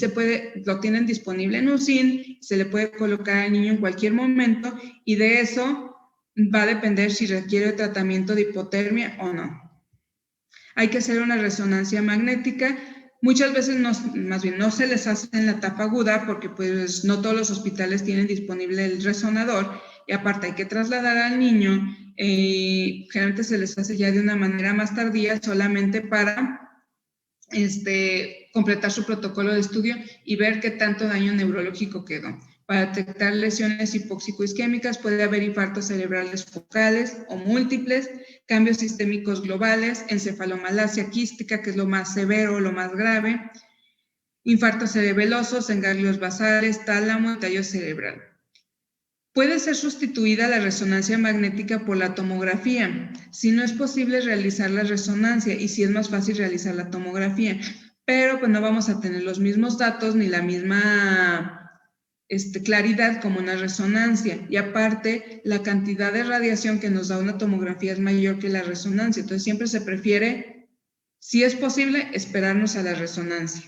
lo tienen disponible en UCIN, se le puede colocar al niño en cualquier momento y de eso va a depender si requiere tratamiento de hipotermia o no. Hay que hacer una resonancia magnética. Muchas veces no se les hace en la etapa aguda porque pues no todos los hospitales tienen disponible el resonador y aparte hay que trasladar al niño. Generalmente se les hace ya de una manera más tardía solamente para completar su protocolo de estudio y ver qué tanto daño neurológico quedó. Para detectar lesiones hipóxico-isquémicas puede haber infartos cerebrales focales o múltiples, cambios sistémicos globales, encefalomalacia quística, que es lo más severo, lo más grave, infartos cerebelosos, ganglios basales, tálamo y tallo cerebral. Puede ser sustituida la resonancia magnética por la tomografía, si no es posible realizar la resonancia y si es más fácil realizar la tomografía, pero pues no vamos a tener los mismos datos ni la misma claridad como una resonancia y aparte la cantidad de radiación que nos da una tomografía es mayor que la resonancia, entonces siempre se prefiere, si es posible, esperarnos a la resonancia.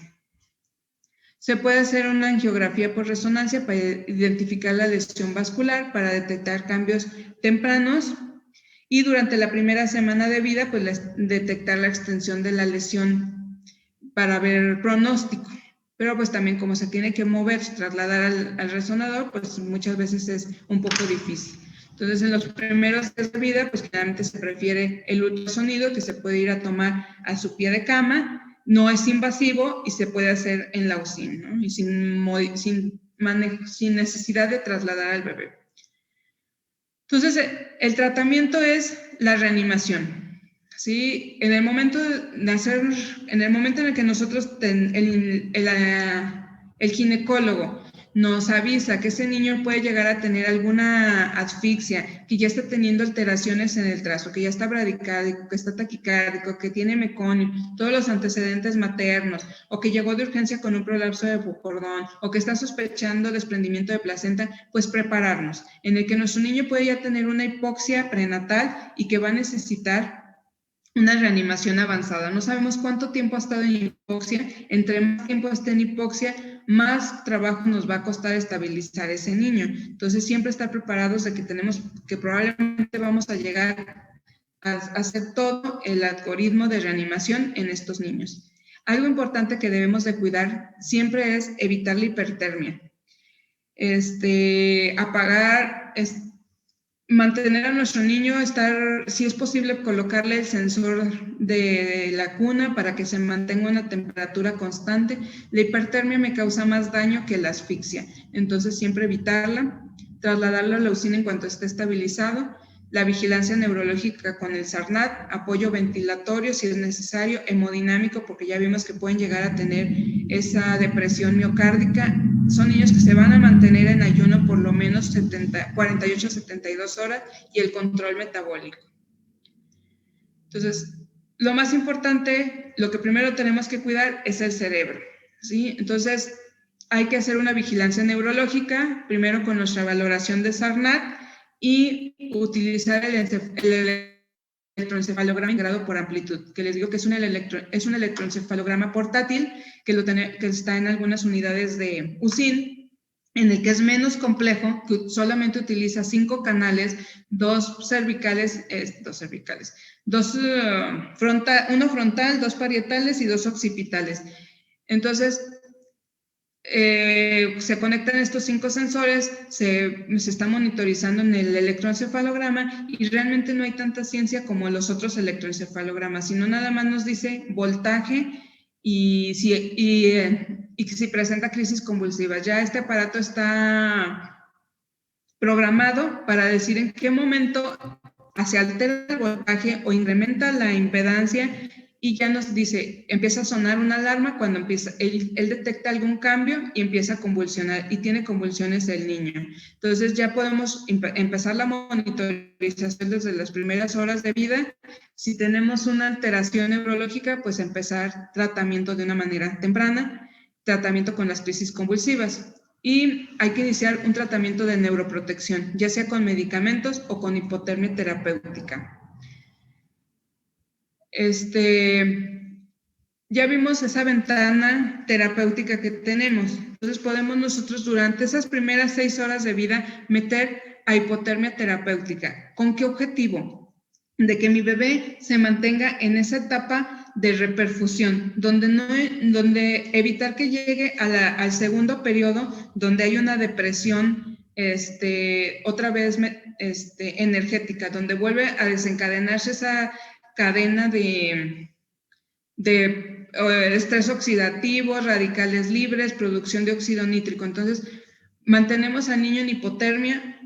Se puede hacer una angiografía por resonancia para identificar la lesión vascular, para detectar cambios tempranos y durante la primera semana de vida pues detectar la extensión de la lesión para ver pronóstico. Pero pues también como se tiene que mover, trasladar al resonador, pues muchas veces es un poco difícil. Entonces en los primeros días de vida, pues generalmente se prefiere el ultrasonido que se puede ir a tomar a su pie de cama, no es invasivo y se puede hacer en la UCIN, ¿no? Y sin necesidad de trasladar al bebé. Entonces el tratamiento es la reanimación. ¿sí? En el momento de nacer, en el momento en el que nosotros, el ginecólogo nos avisa que ese niño puede llegar a tener alguna asfixia, que ya está teniendo alteraciones en el trazo, que ya está bradicárdico, que está taquicárdico, que tiene meconio, todos los antecedentes maternos, o que llegó de urgencia con un prolapso de cordón, o que está sospechando desprendimiento de placenta, pues prepararnos, en el que nuestro niño puede ya tener una hipoxia prenatal y que va a necesitar una reanimación avanzada. No sabemos cuánto tiempo ha estado en hipoxia. Entre más tiempo esté en hipoxia, más trabajo nos va a costar estabilizar ese niño. Entonces, siempre estar preparados de que probablemente vamos a llegar a hacer todo el algoritmo de reanimación en estos niños. Algo importante que debemos de cuidar siempre es evitar la hipertermia. Mantener a nuestro niño, si es posible, colocarle el sensor de la cuna para que se mantenga una temperatura constante. La hipertermia me causa más daño que la asfixia, entonces siempre evitarla, trasladarlo a la UCIN en cuanto esté estabilizado, la vigilancia neurológica con el SARNAT, apoyo ventilatorio si es necesario, hemodinámico, porque ya vimos que pueden llegar a tener esa depresión miocárdica. Son niños que se van a mantener en ayuno por lo menos 48 a 72 horas y el control metabólico. Entonces, lo más importante, lo que primero tenemos que cuidar es el cerebro, ¿sí? Entonces, hay que hacer una vigilancia neurológica, primero con nuestra valoración de SARNAT y utilizar el electroencefalograma integrado por amplitud, que les digo que es un electroencefalograma portátil que está en algunas unidades de UCIN, en el que es menos complejo, que solamente utiliza 5 canales, uno frontal, 2 parietales y 2 occipitales. Entonces, se conectan estos 5 sensores, se está monitorizando en el electroencefalograma y realmente no hay tanta ciencia como los otros electroencefalogramas, sino nada más nos dice voltaje y si presenta crisis convulsivas. Ya este aparato está programado para decir en qué momento se altera el voltaje o incrementa la impedancia y ya nos dice, empieza a sonar una alarma cuando él detecta algún cambio y empieza a convulsionar y tiene convulsiones el niño. Entonces ya podemos empezar la monitorización desde las primeras horas de vida. Si tenemos una alteración neurológica, pues empezar tratamiento de una manera temprana, tratamiento con las crisis convulsivas. Y hay que iniciar un tratamiento de neuroprotección, ya sea con medicamentos o con hipotermia terapéutica. Ya vimos esa ventana terapéutica que tenemos. Entonces podemos nosotros durante esas primeras 6 horas de vida meter a hipotermia terapéutica. ¿Con qué objetivo? De que mi bebé se mantenga en esa etapa de reperfusión, donde evitar que llegue al segundo periodo, donde hay una depresión otra vez energética, donde vuelve a desencadenarse esa cadena de estrés oxidativo, radicales libres, producción de óxido nítrico. Entonces, mantenemos al niño en hipotermia,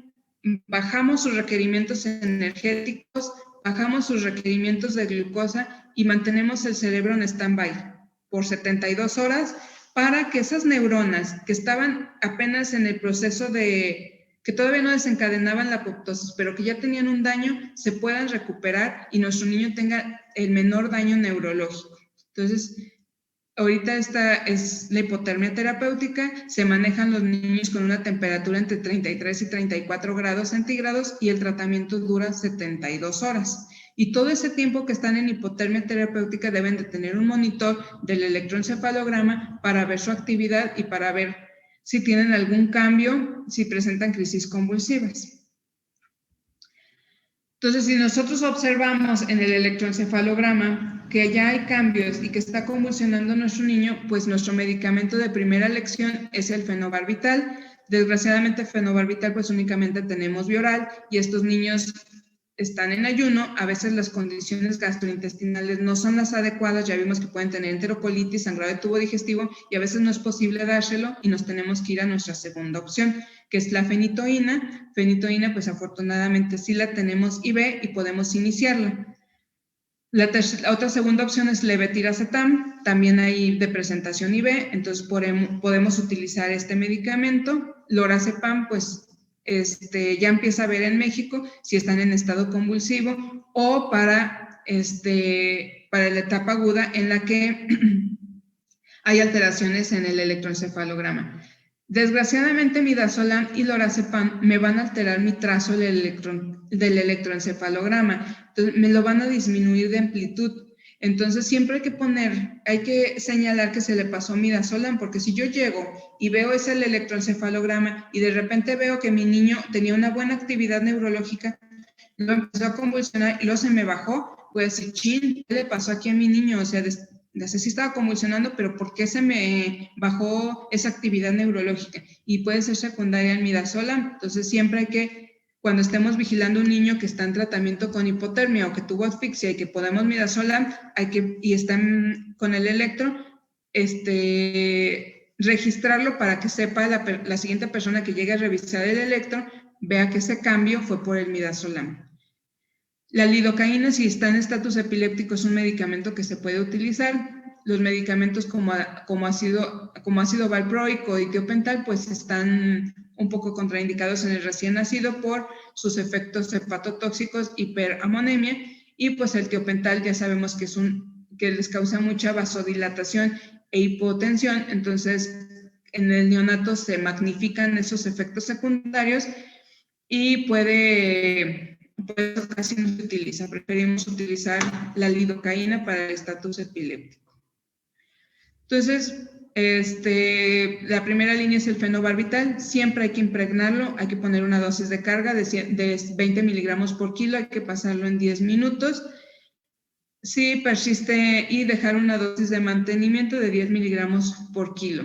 bajamos sus requerimientos energéticos, bajamos sus requerimientos de glucosa y mantenemos el cerebro en stand-by por 72 horas para que esas neuronas que estaban apenas en el proceso que todavía no desencadenaban la apoptosis, pero que ya tenían un daño, se puedan recuperar y nuestro niño tenga el menor daño neurológico. Entonces, ahorita esta es la hipotermia terapéutica, se manejan los niños con una temperatura entre 33 y 34 grados centígrados y el tratamiento dura 72 horas. Y todo ese tiempo que están en hipotermia terapéutica deben de tener un monitor del electroencefalograma para ver su actividad y para ver si tienen algún cambio, si presentan crisis convulsivas. Entonces, si nosotros observamos en el electroencefalograma que ya hay cambios y que está convulsionando nuestro niño, pues nuestro medicamento de primera elección es el fenobarbital. Desgraciadamente, fenobarbital pues únicamente tenemos Bioral y estos niños están en ayuno, a veces las condiciones gastrointestinales no son las adecuadas, ya vimos que pueden tener enterocolitis, sangrado de tubo digestivo y a veces no es posible dárselo y nos tenemos que ir a nuestra segunda opción, que es la fenitoína. Fenitoína pues afortunadamente sí la tenemos IV y podemos iniciarla. La otra segunda opción es levetiracetam, también hay de presentación IV, entonces podemos utilizar este medicamento. Lorazepam, pues ya empieza a ver en México si están en estado convulsivo o para la etapa aguda en la que hay alteraciones en el electroencefalograma. Desgraciadamente, midazolam y lorazepam me van a alterar mi trazo del electroencefalograma, entonces me lo van a disminuir de amplitud. Entonces, siempre hay que señalar que se le pasó midazolam, porque si yo llego y veo ese electroencefalograma y de repente veo que mi niño tenía una buena actividad neurológica, lo empezó a convulsionar y luego se me bajó, pues decir, chin, ¿qué le pasó aquí a mi niño? O sea, sí estaba convulsionando, pero ¿por qué se me bajó esa actividad neurológica? Y puede ser secundaria al midazolam. Entonces, siempre hay que, cuando estemos vigilando a un niño que está en tratamiento con hipotermia o que tuvo asfixia y que podemos midazolam, y están con el electro, registrarlo para que sepa la siguiente persona que llegue a revisar el electro, vea que ese cambio fue por el midazolam. La lidocaína, si está en estatus epiléptico, es un medicamento que se puede utilizar. Los medicamentos como ácido valproico y tiopental, pues están un poco contraindicados en el recién nacido por sus efectos hepatotóxicos, hiperamonemia, y pues el tiopental ya sabemos que les causa mucha vasodilatación e hipotensión. Entonces, en el neonato se magnifican esos efectos secundarios y casi no se utiliza, preferimos utilizar la lidocaína para el estatus epiléptico. Entonces, la primera línea es el fenobarbital, siempre hay que impregnarlo, hay que poner una dosis de carga de 20 miligramos por kilo, hay que pasarlo en 10 minutos. Si persiste, y dejar una dosis de mantenimiento de 10 miligramos por kilo.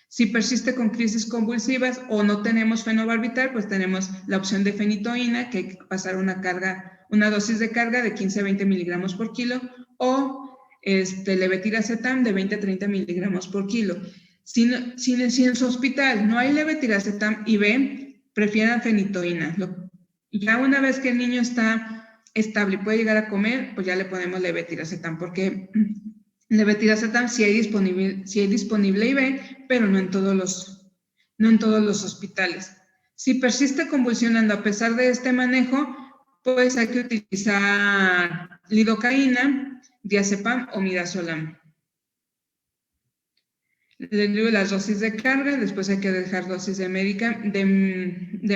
Si persiste con crisis convulsivas o no tenemos fenobarbital, pues tenemos la opción de fenitoína, que hay que pasar una dosis de carga de 15 a 20 miligramos por kilo, o levetiracetam de 20 a 30 miligramos por kilo. Si en su hospital no hay levetiracetam IV, prefieran fenitoína. Ya una vez que el niño está estable y puede llegar a comer, pues ya le ponemos levetiracetam, porque levetiracetam sí hay disponible IV, pero no en todos los hospitales. Si persiste convulsionando a pesar de este manejo, pues hay que utilizar lidocaína, diazepam o midazolam. Les digo las dosis de carga, después hay que dejar dosis de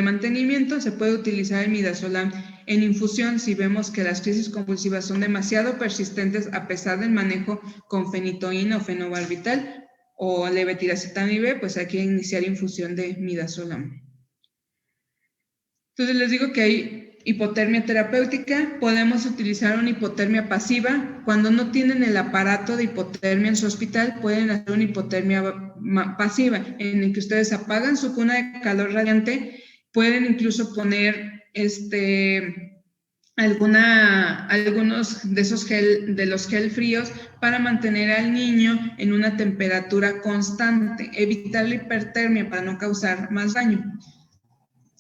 mantenimiento. Se puede utilizar el midazolam en infusión si vemos que las crisis convulsivas son demasiado persistentes a pesar del manejo con fenitoína o fenobarbital o levetiracetam IV, pues hay que iniciar infusión de midazolam. Entonces les digo que hay hipotermia terapéutica, podemos utilizar una hipotermia pasiva. Cuando no tienen el aparato de hipotermia en su hospital, pueden hacer una hipotermia pasiva, en el que ustedes apagan su cuna de calor radiante, pueden incluso poner algunos de los gel fríos para mantener al niño en una temperatura constante, evitar la hipertermia para no causar más daño.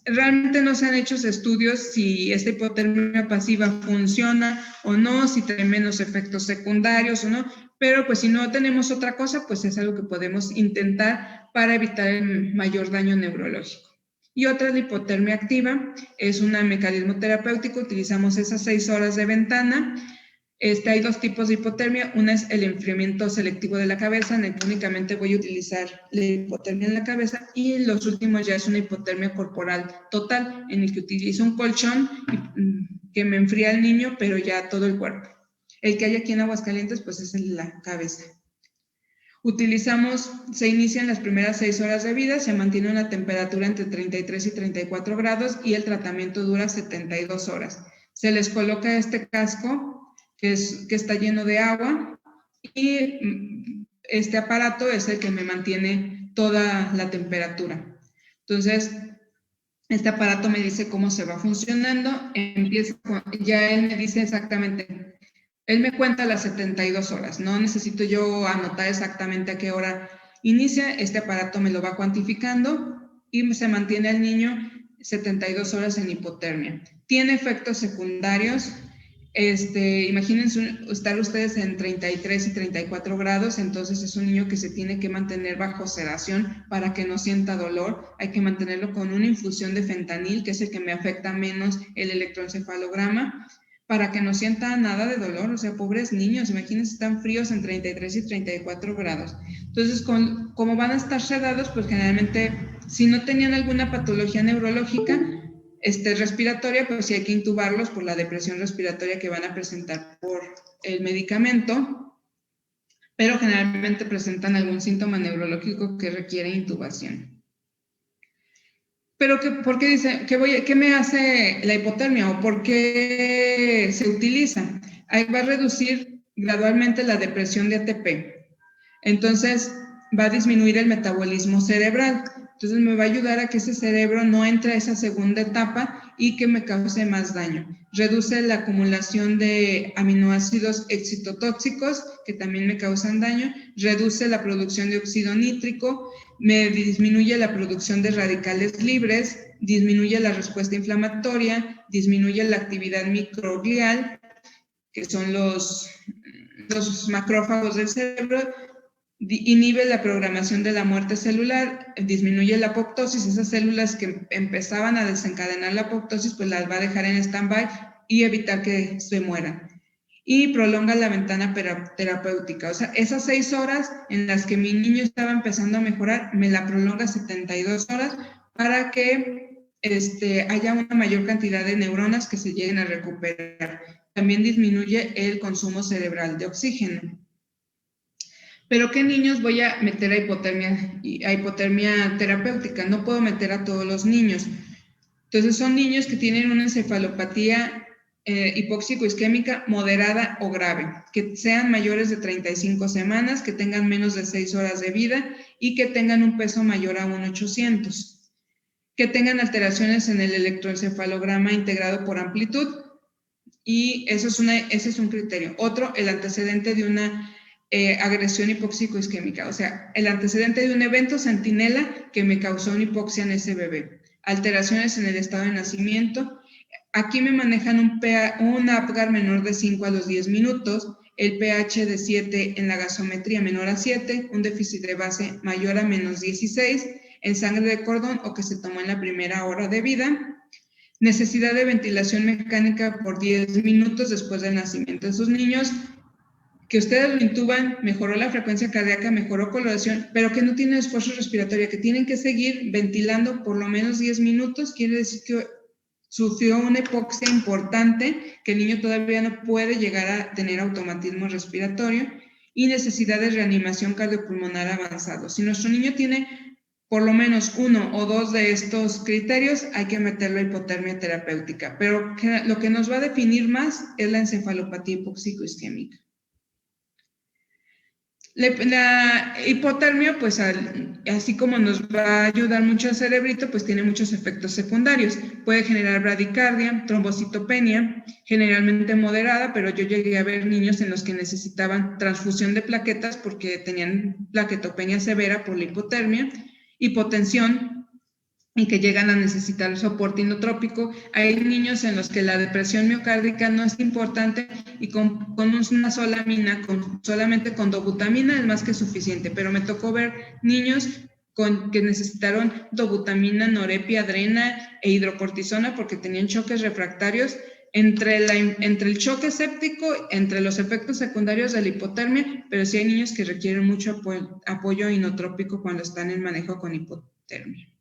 Realmente no se han hecho estudios si esta hipotermia pasiva funciona o no, si tiene menos efectos secundarios o no, pero pues si no tenemos otra cosa, pues es algo que podemos intentar para evitar el mayor daño neurológico. Y otra es la hipotermia activa, es un mecanismo terapéutico, utilizamos esas 6 horas de ventana. Hay dos tipos de hipotermia, una es el enfriamiento selectivo de la cabeza, en el que únicamente voy a utilizar la hipotermia en la cabeza, y los últimos ya es una hipotermia corporal total, en el que utilizo un colchón que me enfría al niño, pero ya todo el cuerpo. El que hay aquí en Aguascalientes, pues es en la cabeza. Se inician las primeras 6 horas de vida, se mantiene una temperatura entre 33 y 34 grados y el tratamiento dura 72 horas. Se les coloca este casco que está lleno de agua, y este aparato es el que me mantiene toda la temperatura. Entonces, este aparato me dice cómo se va funcionando, ya él me dice exactamente, él me cuenta las 72 horas, no necesito yo anotar exactamente a qué hora inicia, este aparato me lo va cuantificando y se mantiene al niño 72 horas en hipotermia. Tiene efectos secundarios. Imagínense estar ustedes en 33 y 34 grados, entonces es un niño que se tiene que mantener bajo sedación para que no sienta dolor. Hay que mantenerlo con una infusión de fentanil, que es el que me afecta menos el electroencefalograma, para que no sienta nada de dolor. O sea, pobres niños, imagínense, están fríos en 33 y 34 grados. Entonces, como van a estar sedados, pues generalmente, si no tenían alguna patología neurológica, respiratoria, pues sí hay que intubarlos por la depresión respiratoria que van a presentar por el medicamento, pero generalmente presentan algún síntoma neurológico que requiere intubación. Pero ¿por qué dice, qué me hace la hipotermia o por qué se utiliza? Ahí va a reducir gradualmente la depresión de ATP. Entonces va a disminuir el metabolismo cerebral. Entonces me va a ayudar a que ese cerebro no entre a esa segunda etapa y que me cause más daño. Reduce la acumulación de aminoácidos excitotóxicos que también me causan daño. Reduce la producción de óxido nítrico. Me disminuye la producción de radicales libres. Disminuye la respuesta inflamatoria. Disminuye la actividad microglial, que son los macrófagos del cerebro. Inhibe la programación de la muerte celular, disminuye la apoptosis, esas células que empezaban a desencadenar la apoptosis, pues las va a dejar en stand-by y evitar que se mueran. Y prolonga la ventana terapéutica, o sea, esas 6 horas en las que mi niño estaba empezando a mejorar, me la prolonga 72 horas para que haya una mayor cantidad de neuronas que se lleguen a recuperar. También disminuye el consumo cerebral de oxígeno. ¿Pero qué niños voy a meter a hipotermia terapéutica? No puedo meter a todos los niños. Entonces son niños que tienen una encefalopatía hipóxico-isquémica moderada o grave, que sean mayores de 35 semanas, que tengan menos de 6 horas de vida y que tengan un peso mayor a 1,800, que tengan alteraciones en el electroencefalograma integrado por amplitud, y ese es un criterio. Otro, el antecedente de una agresión hipóxico-isquémica, o sea, el antecedente de un evento centinela que me causó una hipoxia en ese bebé. Alteraciones en el estado de nacimiento. Aquí me manejan un Apgar menor de 5 a los 10 minutos, el pH de 7 en la gasometría menor a 7, un déficit de base mayor a menos 16, en sangre de cordón o que se tomó en la primera hora de vida. Necesidad de ventilación mecánica por 10 minutos después del nacimiento. Esos niños que ustedes lo intuban, mejoró la frecuencia cardíaca, mejoró coloración, pero que no tienen esfuerzo respiratorio, que tienen que seguir ventilando por lo menos 10 minutos, quiere decir que sufrió una hipoxia importante, que el niño todavía no puede llegar a tener automatismo respiratorio, y necesidad de reanimación cardiopulmonar avanzado. Si nuestro niño tiene por lo menos 1 o 2 de estos criterios, hay que meterlo a hipotermia terapéutica, pero lo que nos va a definir más es la encefalopatía hipóxico-isquémica. La hipotermia, pues así como nos va a ayudar mucho al cerebrito, pues tiene muchos efectos secundarios. Puede generar bradicardia, trombocitopenia, generalmente moderada, pero yo llegué a ver niños en los que necesitaban transfusión de plaquetas porque tenían plaquetopenia severa por la hipotermia, hipotensión, y que llegan a necesitar soporte inotrópico. Hay niños en los que la depresión miocárdica no es importante y con una sola amina, solamente con dobutamina es más que suficiente, pero me tocó ver niños que necesitaron dobutamina, norepiadrena e hidrocortisona porque tenían choques refractarios. Entre el choque séptico, entre los efectos secundarios de la hipotermia, pero sí hay niños que requieren mucho apoyo inotrópico cuando están en manejo con hipotermia.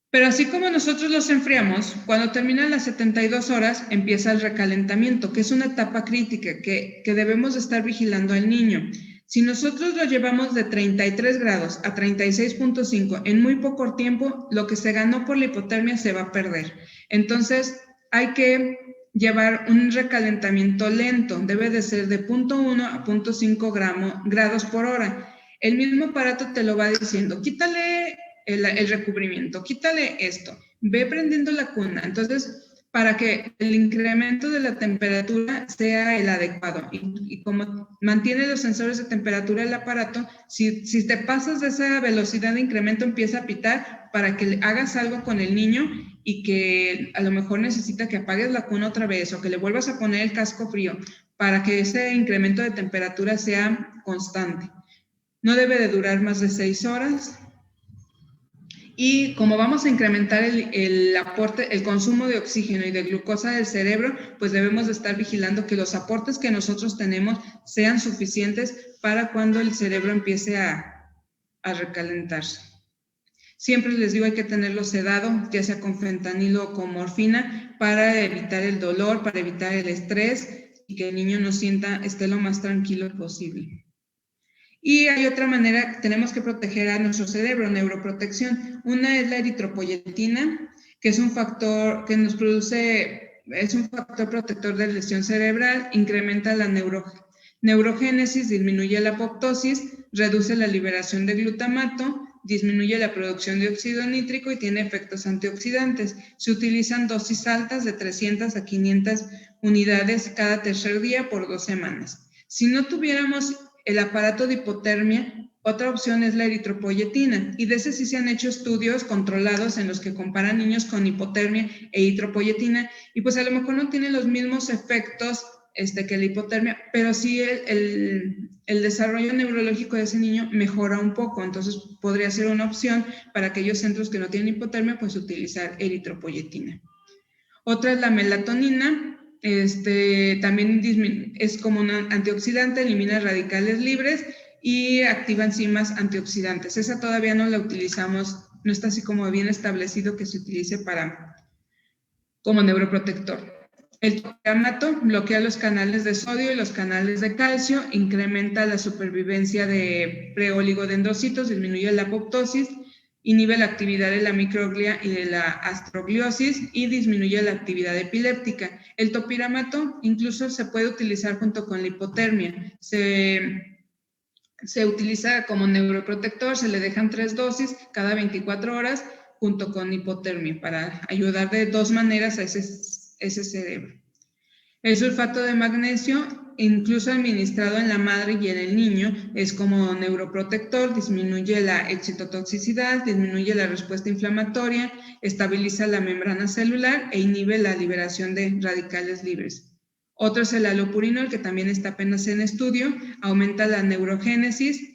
Pero así como nosotros los enfriamos, cuando terminan las 72 horas empieza el recalentamiento, que es una etapa crítica que debemos estar vigilando al niño. Si nosotros lo llevamos de 33 grados a 36.5 en muy poco tiempo, lo que se ganó por la hipotermia se va a perder. Entonces hay que llevar un recalentamiento lento, debe de ser de 0.1 a 0.5 grados por hora. El mismo aparato te lo va diciendo, quítale el recubrimiento, quítale esto, ve prendiendo la cuna. Entonces, para que el incremento de la temperatura sea el adecuado y como mantiene los sensores de temperatura el aparato, si te pasas de esa velocidad de incremento empieza a pitar para que hagas algo con el niño y que a lo mejor necesita que apagues la cuna otra vez o que le vuelvas a poner el casco frío para que ese incremento de temperatura sea constante. No debe de durar más de 6 horas. Y como vamos a incrementar el aporte, el consumo de oxígeno y de glucosa del cerebro, pues debemos de estar vigilando que los aportes que nosotros tenemos sean suficientes para cuando el cerebro empiece a recalentarse. Siempre les digo, hay que tenerlo sedado, ya sea con fentanilo o con morfina, para evitar el dolor, para evitar el estrés y que el niño no esté lo más tranquilo posible. Y hay otra manera, tenemos que proteger a nuestro cerebro, neuroprotección. Una es la eritropoyetina, que es un factor que nos produce, es un factor protector de lesión cerebral, incrementa la neurogénesis, disminuye la apoptosis, reduce la liberación de glutamato, disminuye la producción de óxido nítrico y tiene efectos antioxidantes. Se utilizan dosis altas de 300 a 500 unidades cada tercer día por 2 semanas. Si no tuviéramos el aparato de hipotermia, otra opción es la eritropoyetina, y de ese sí se han hecho estudios controlados en los que comparan niños con hipotermia e eritropoyetina, y pues a lo mejor no tiene los mismos efectos que la hipotermia, pero sí el desarrollo neurológico de ese niño mejora un poco, entonces podría ser una opción para aquellos centros que no tienen hipotermia, pues utilizar eritropoyetina. Otra es la melatonina. También es como un antioxidante, elimina radicales libres y activa enzimas antioxidantes. Esa todavía no la utilizamos, no está así como bien establecido que se utilice como neuroprotector. El topiramato bloquea los canales de sodio y los canales de calcio, incrementa la supervivencia de preoligodendrocitos, disminuye la apoptosis, inhibe la actividad de la microglia y de la astrogliosis y disminuye la actividad epiléptica. El topiramato incluso se puede utilizar junto con la hipotermia. Se utiliza como neuroprotector, se le dejan 3 dosis cada 24 horas junto con hipotermia para ayudar de 2 maneras a ese cerebro. El sulfato de magnesio, incluso administrado en la madre y en el niño, es como neuroprotector, disminuye la excitotoxicidad, disminuye la respuesta inflamatoria, estabiliza la membrana celular e inhibe la liberación de radicales libres. Otro es el allopurinol, que también está apenas en estudio, aumenta la neurogénesis,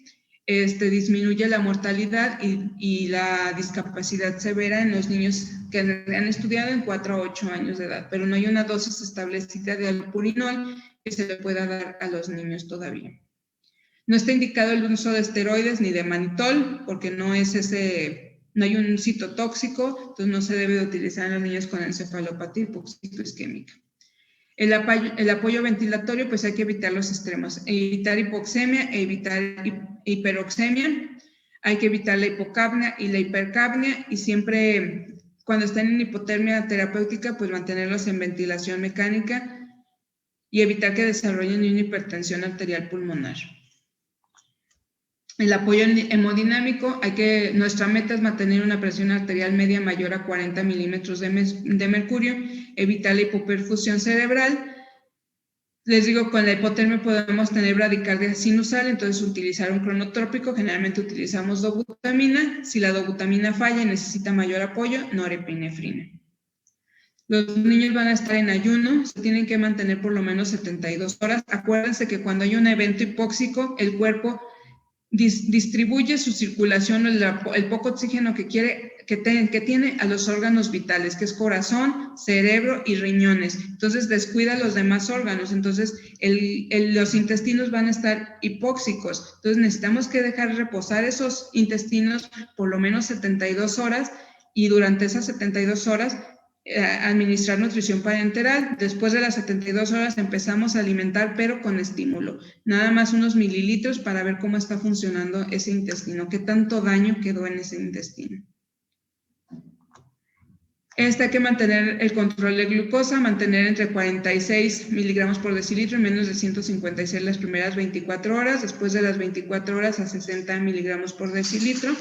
disminuye la mortalidad y la discapacidad severa en los niños que han estudiado en 4 a 8 años de edad, pero no hay una dosis establecida de allopurinol que se le pueda dar a los niños todavía. No está indicado el uso de esteroides ni de manitol, porque no hay un citotóxico, entonces no se debe de utilizar en los niños con encefalopatía hipoxíco-isquémica. El apoyo ventilatorio, pues hay que evitar los extremos, evitar hipoxemia, evitar hiperoxemia, hay que evitar la hipocapnia y la hipercapnia, y siempre cuando están en hipotermia terapéutica, pues mantenerlos en ventilación mecánica y evitar que desarrollen una hipertensión arterial pulmonar. El apoyo hemodinámico, nuestra meta es mantener una presión arterial media mayor a 40 milímetros de mercurio, evitar la hipoperfusión cerebral. Les digo, con la hipotermia podemos tener bradicardia sinusal, entonces utilizar un cronotrópico, generalmente utilizamos dobutamina. Si la dobutamina falla y necesita mayor apoyo, norepinefrina. Los niños van a estar en ayuno, se tienen que mantener por lo menos 72 horas. Acuérdense que cuando hay un evento hipóxico, el cuerpo distribuye su circulación, el poco oxígeno que tiene a los órganos vitales, que es corazón, cerebro y riñones. Entonces descuida los demás órganos, entonces los intestinos van a estar hipóxicos. Entonces necesitamos que dejar reposar esos intestinos por lo menos 72 horas y durante esas 72 horas administrar nutrición parenteral. Después de las 72 horas empezamos a alimentar, pero con estímulo. Nada más unos mililitros para ver cómo está funcionando ese intestino, qué tanto daño quedó en ese intestino. Hay que mantener el control de glucosa, mantener entre 46 miligramos por decilitro y menos de 156 las primeras 24 horas, después de las 24 horas a 60 miligramos por decilitro.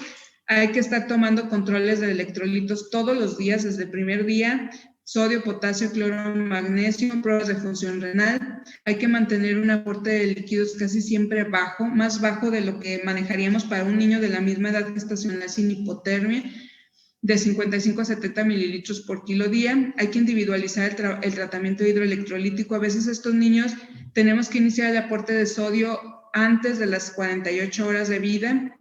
Hay que estar tomando controles de electrolitos todos los días, desde el primer día, sodio, potasio, cloro, magnesio, pruebas de función renal. Hay que mantener un aporte de líquidos casi siempre bajo, más bajo de lo que manejaríamos para un niño de la misma edad gestacional sin hipotermia. de 55 a 70 mililitros por kilo día. Hay que individualizar el tratamiento hidroelectrolítico. A veces estos niños tenemos que iniciar el aporte de sodio antes de las 48 horas de vida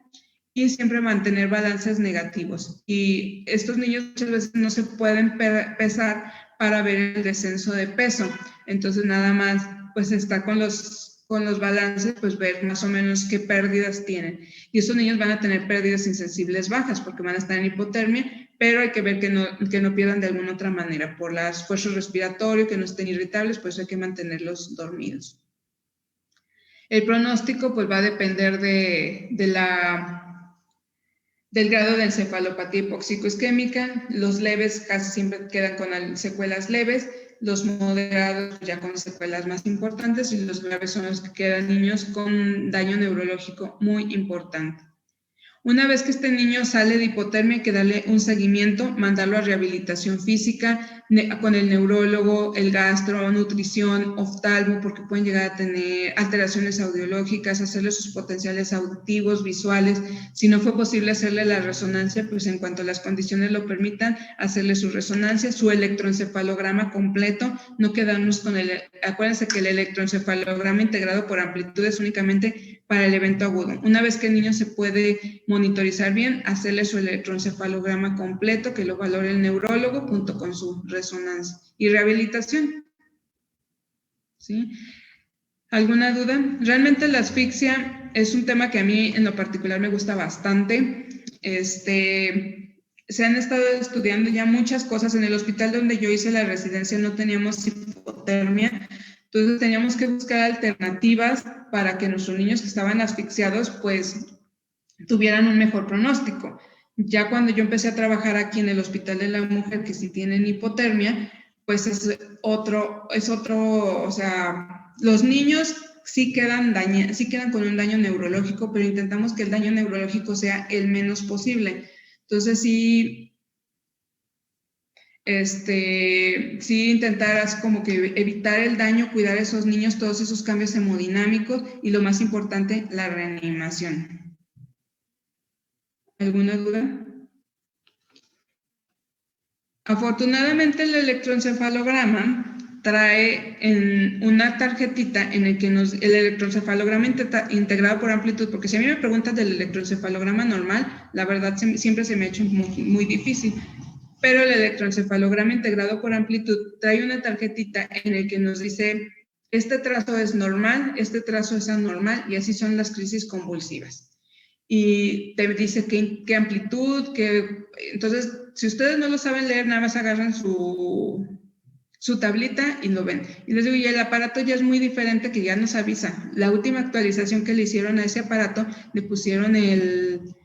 y siempre mantener balances negativos. Y estos niños muchas veces no se pueden pesar para ver el descenso de peso. Entonces nada más pues está con los balances, pues ver más o menos qué pérdidas tienen. Y estos niños van a tener pérdidas insensibles bajas porque van a estar en hipotermia, pero hay que ver que no pierdan de alguna otra manera por el esfuerzo respiratorio, que no estén irritables, pues hay que mantenerlos dormidos. El pronóstico pues va a depender del grado de encefalopatía hipóxico-isquémica. Los leves casi siempre quedan con secuelas leves, los moderados ya con secuelas más importantes y los graves son los que quedan niños con daño neurológico muy importante. Una vez que este niño sale de hipotermia, hay que darle un seguimiento, mandarlo a rehabilitación física con el neurólogo, el gastro, nutrición, oftalmo, porque pueden llegar a tener alteraciones audiológicas, hacerle sus potenciales auditivos, visuales. Si no fue posible hacerle la resonancia, pues en cuanto las condiciones lo permitan, hacerle su resonancia, su electroencefalograma completo. No quedarnos con acuérdense que el electroencefalograma integrado por amplitud es únicamente para el evento agudo. Una vez que el niño se puede monitorizar bien, hacerle su electroencefalograma completo, que lo valore el neurólogo junto con su resonancia y rehabilitación. ¿Sí? ¿Alguna duda? Realmente la asfixia es un tema que a mí en lo particular me gusta bastante. Se han estado estudiando ya muchas cosas. En el hospital donde yo hice la residencia no teníamos hipotermia. Entonces teníamos que buscar alternativas para que nuestros niños que estaban asfixiados pues tuvieran un mejor pronóstico. Ya cuando yo empecé a trabajar aquí en el Hospital de la Mujer, que sí tienen hipotermia, pues es otro, o sea, los niños sí quedan con un daño neurológico, pero intentamos que el daño neurológico sea el menos posible. Entonces sí intentar como que evitar el daño, cuidar a esos niños, todos esos cambios hemodinámicos y lo más importante, la reanimación. ¿Alguna duda? Afortunadamente el electroencefalograma trae en una tarjetita en el que el electroencefalograma integrado por amplitud, porque si a mí me preguntan del electroencefalograma normal, la verdad siempre se me ha hecho muy, muy difícil. Pero el electroencefalograma integrado por amplitud trae una tarjetita en el que nos dice, este trazo es normal, este trazo es anormal, y así son las crisis convulsivas. Y te dice qué amplitud, entonces, si ustedes no lo saben leer, nada más agarran su tablita y lo ven. Y les digo, y el aparato ya es muy diferente, que ya nos avisa. La última actualización que le hicieron a ese aparato, le pusieron el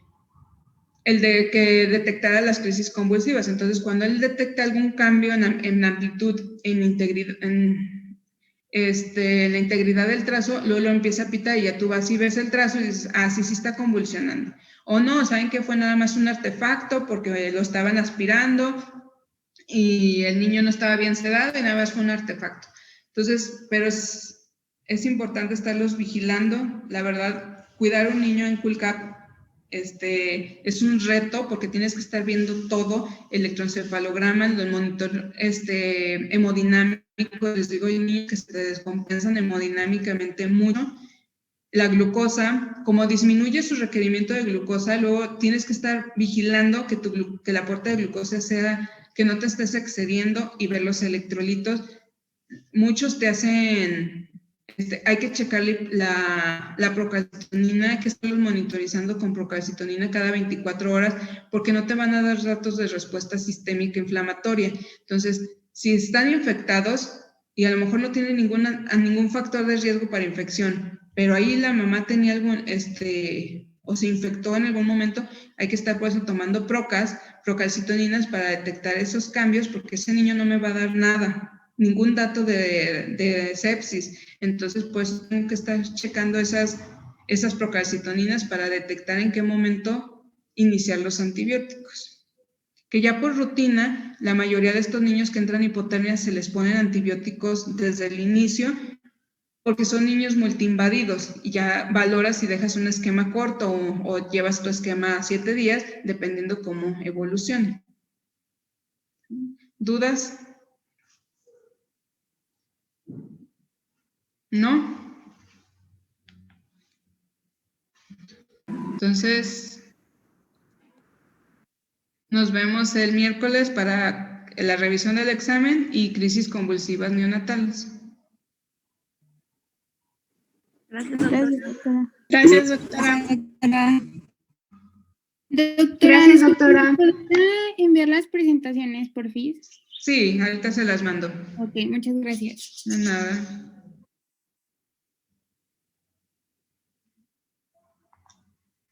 de que detectara las crisis convulsivas. Entonces, cuando él detecta algún cambio en amplitud, en la integridad del trazo, luego lo empieza a pitar y ya tú vas y ves el trazo y dices, sí está convulsionando. O no, saben que fue nada más un artefacto porque lo estaban aspirando y el niño no estaba bien sedado y nada más fue un artefacto. Entonces, pero es importante estarlos vigilando. La verdad, cuidar a un niño en CULCAP es un reto porque tienes que estar viendo todo, electroencefalograma, el monitor hemodinámico. Les digo, hay niños que se descompensan hemodinámicamente mucho. La glucosa, como disminuye su requerimiento de glucosa, luego tienes que estar vigilando que el aporte de glucosa sea, que no te estés excediendo, y ver los electrolitos. Muchos te hacen... hay que checarle la procalcitonina, hay que estarlos monitorizando con procalcitonina cada 24 horas, porque no te van a dar datos de respuesta sistémica inflamatoria. Entonces, si están infectados y a lo mejor no tienen ningún factor de riesgo para infección, pero ahí la mamá tenía o se infectó en algún momento, hay que estar por eso tomando procalcitoninas para detectar esos cambios, porque ese niño no me va a dar ningún dato de sepsis. Entonces, pues tengo que estar checando esas procalcitoninas para detectar en qué momento iniciar los antibióticos. Que ya por rutina, la mayoría de estos niños que entran en hipotermia se les ponen antibióticos desde el inicio, porque son niños multiinvadidos y ya valoras si dejas un esquema corto o llevas tu esquema 7 días, dependiendo cómo evolucione. ¿Dudas? ¿No? Entonces, nos vemos el miércoles para la revisión del examen y crisis convulsivas neonatales. Gracias, doctora. Gracias, doctora. Doctora, Gracias, doctora. ¿podría enviar las presentaciones, por fin? Sí, ahorita se las mando. Ok, muchas gracias. De nada.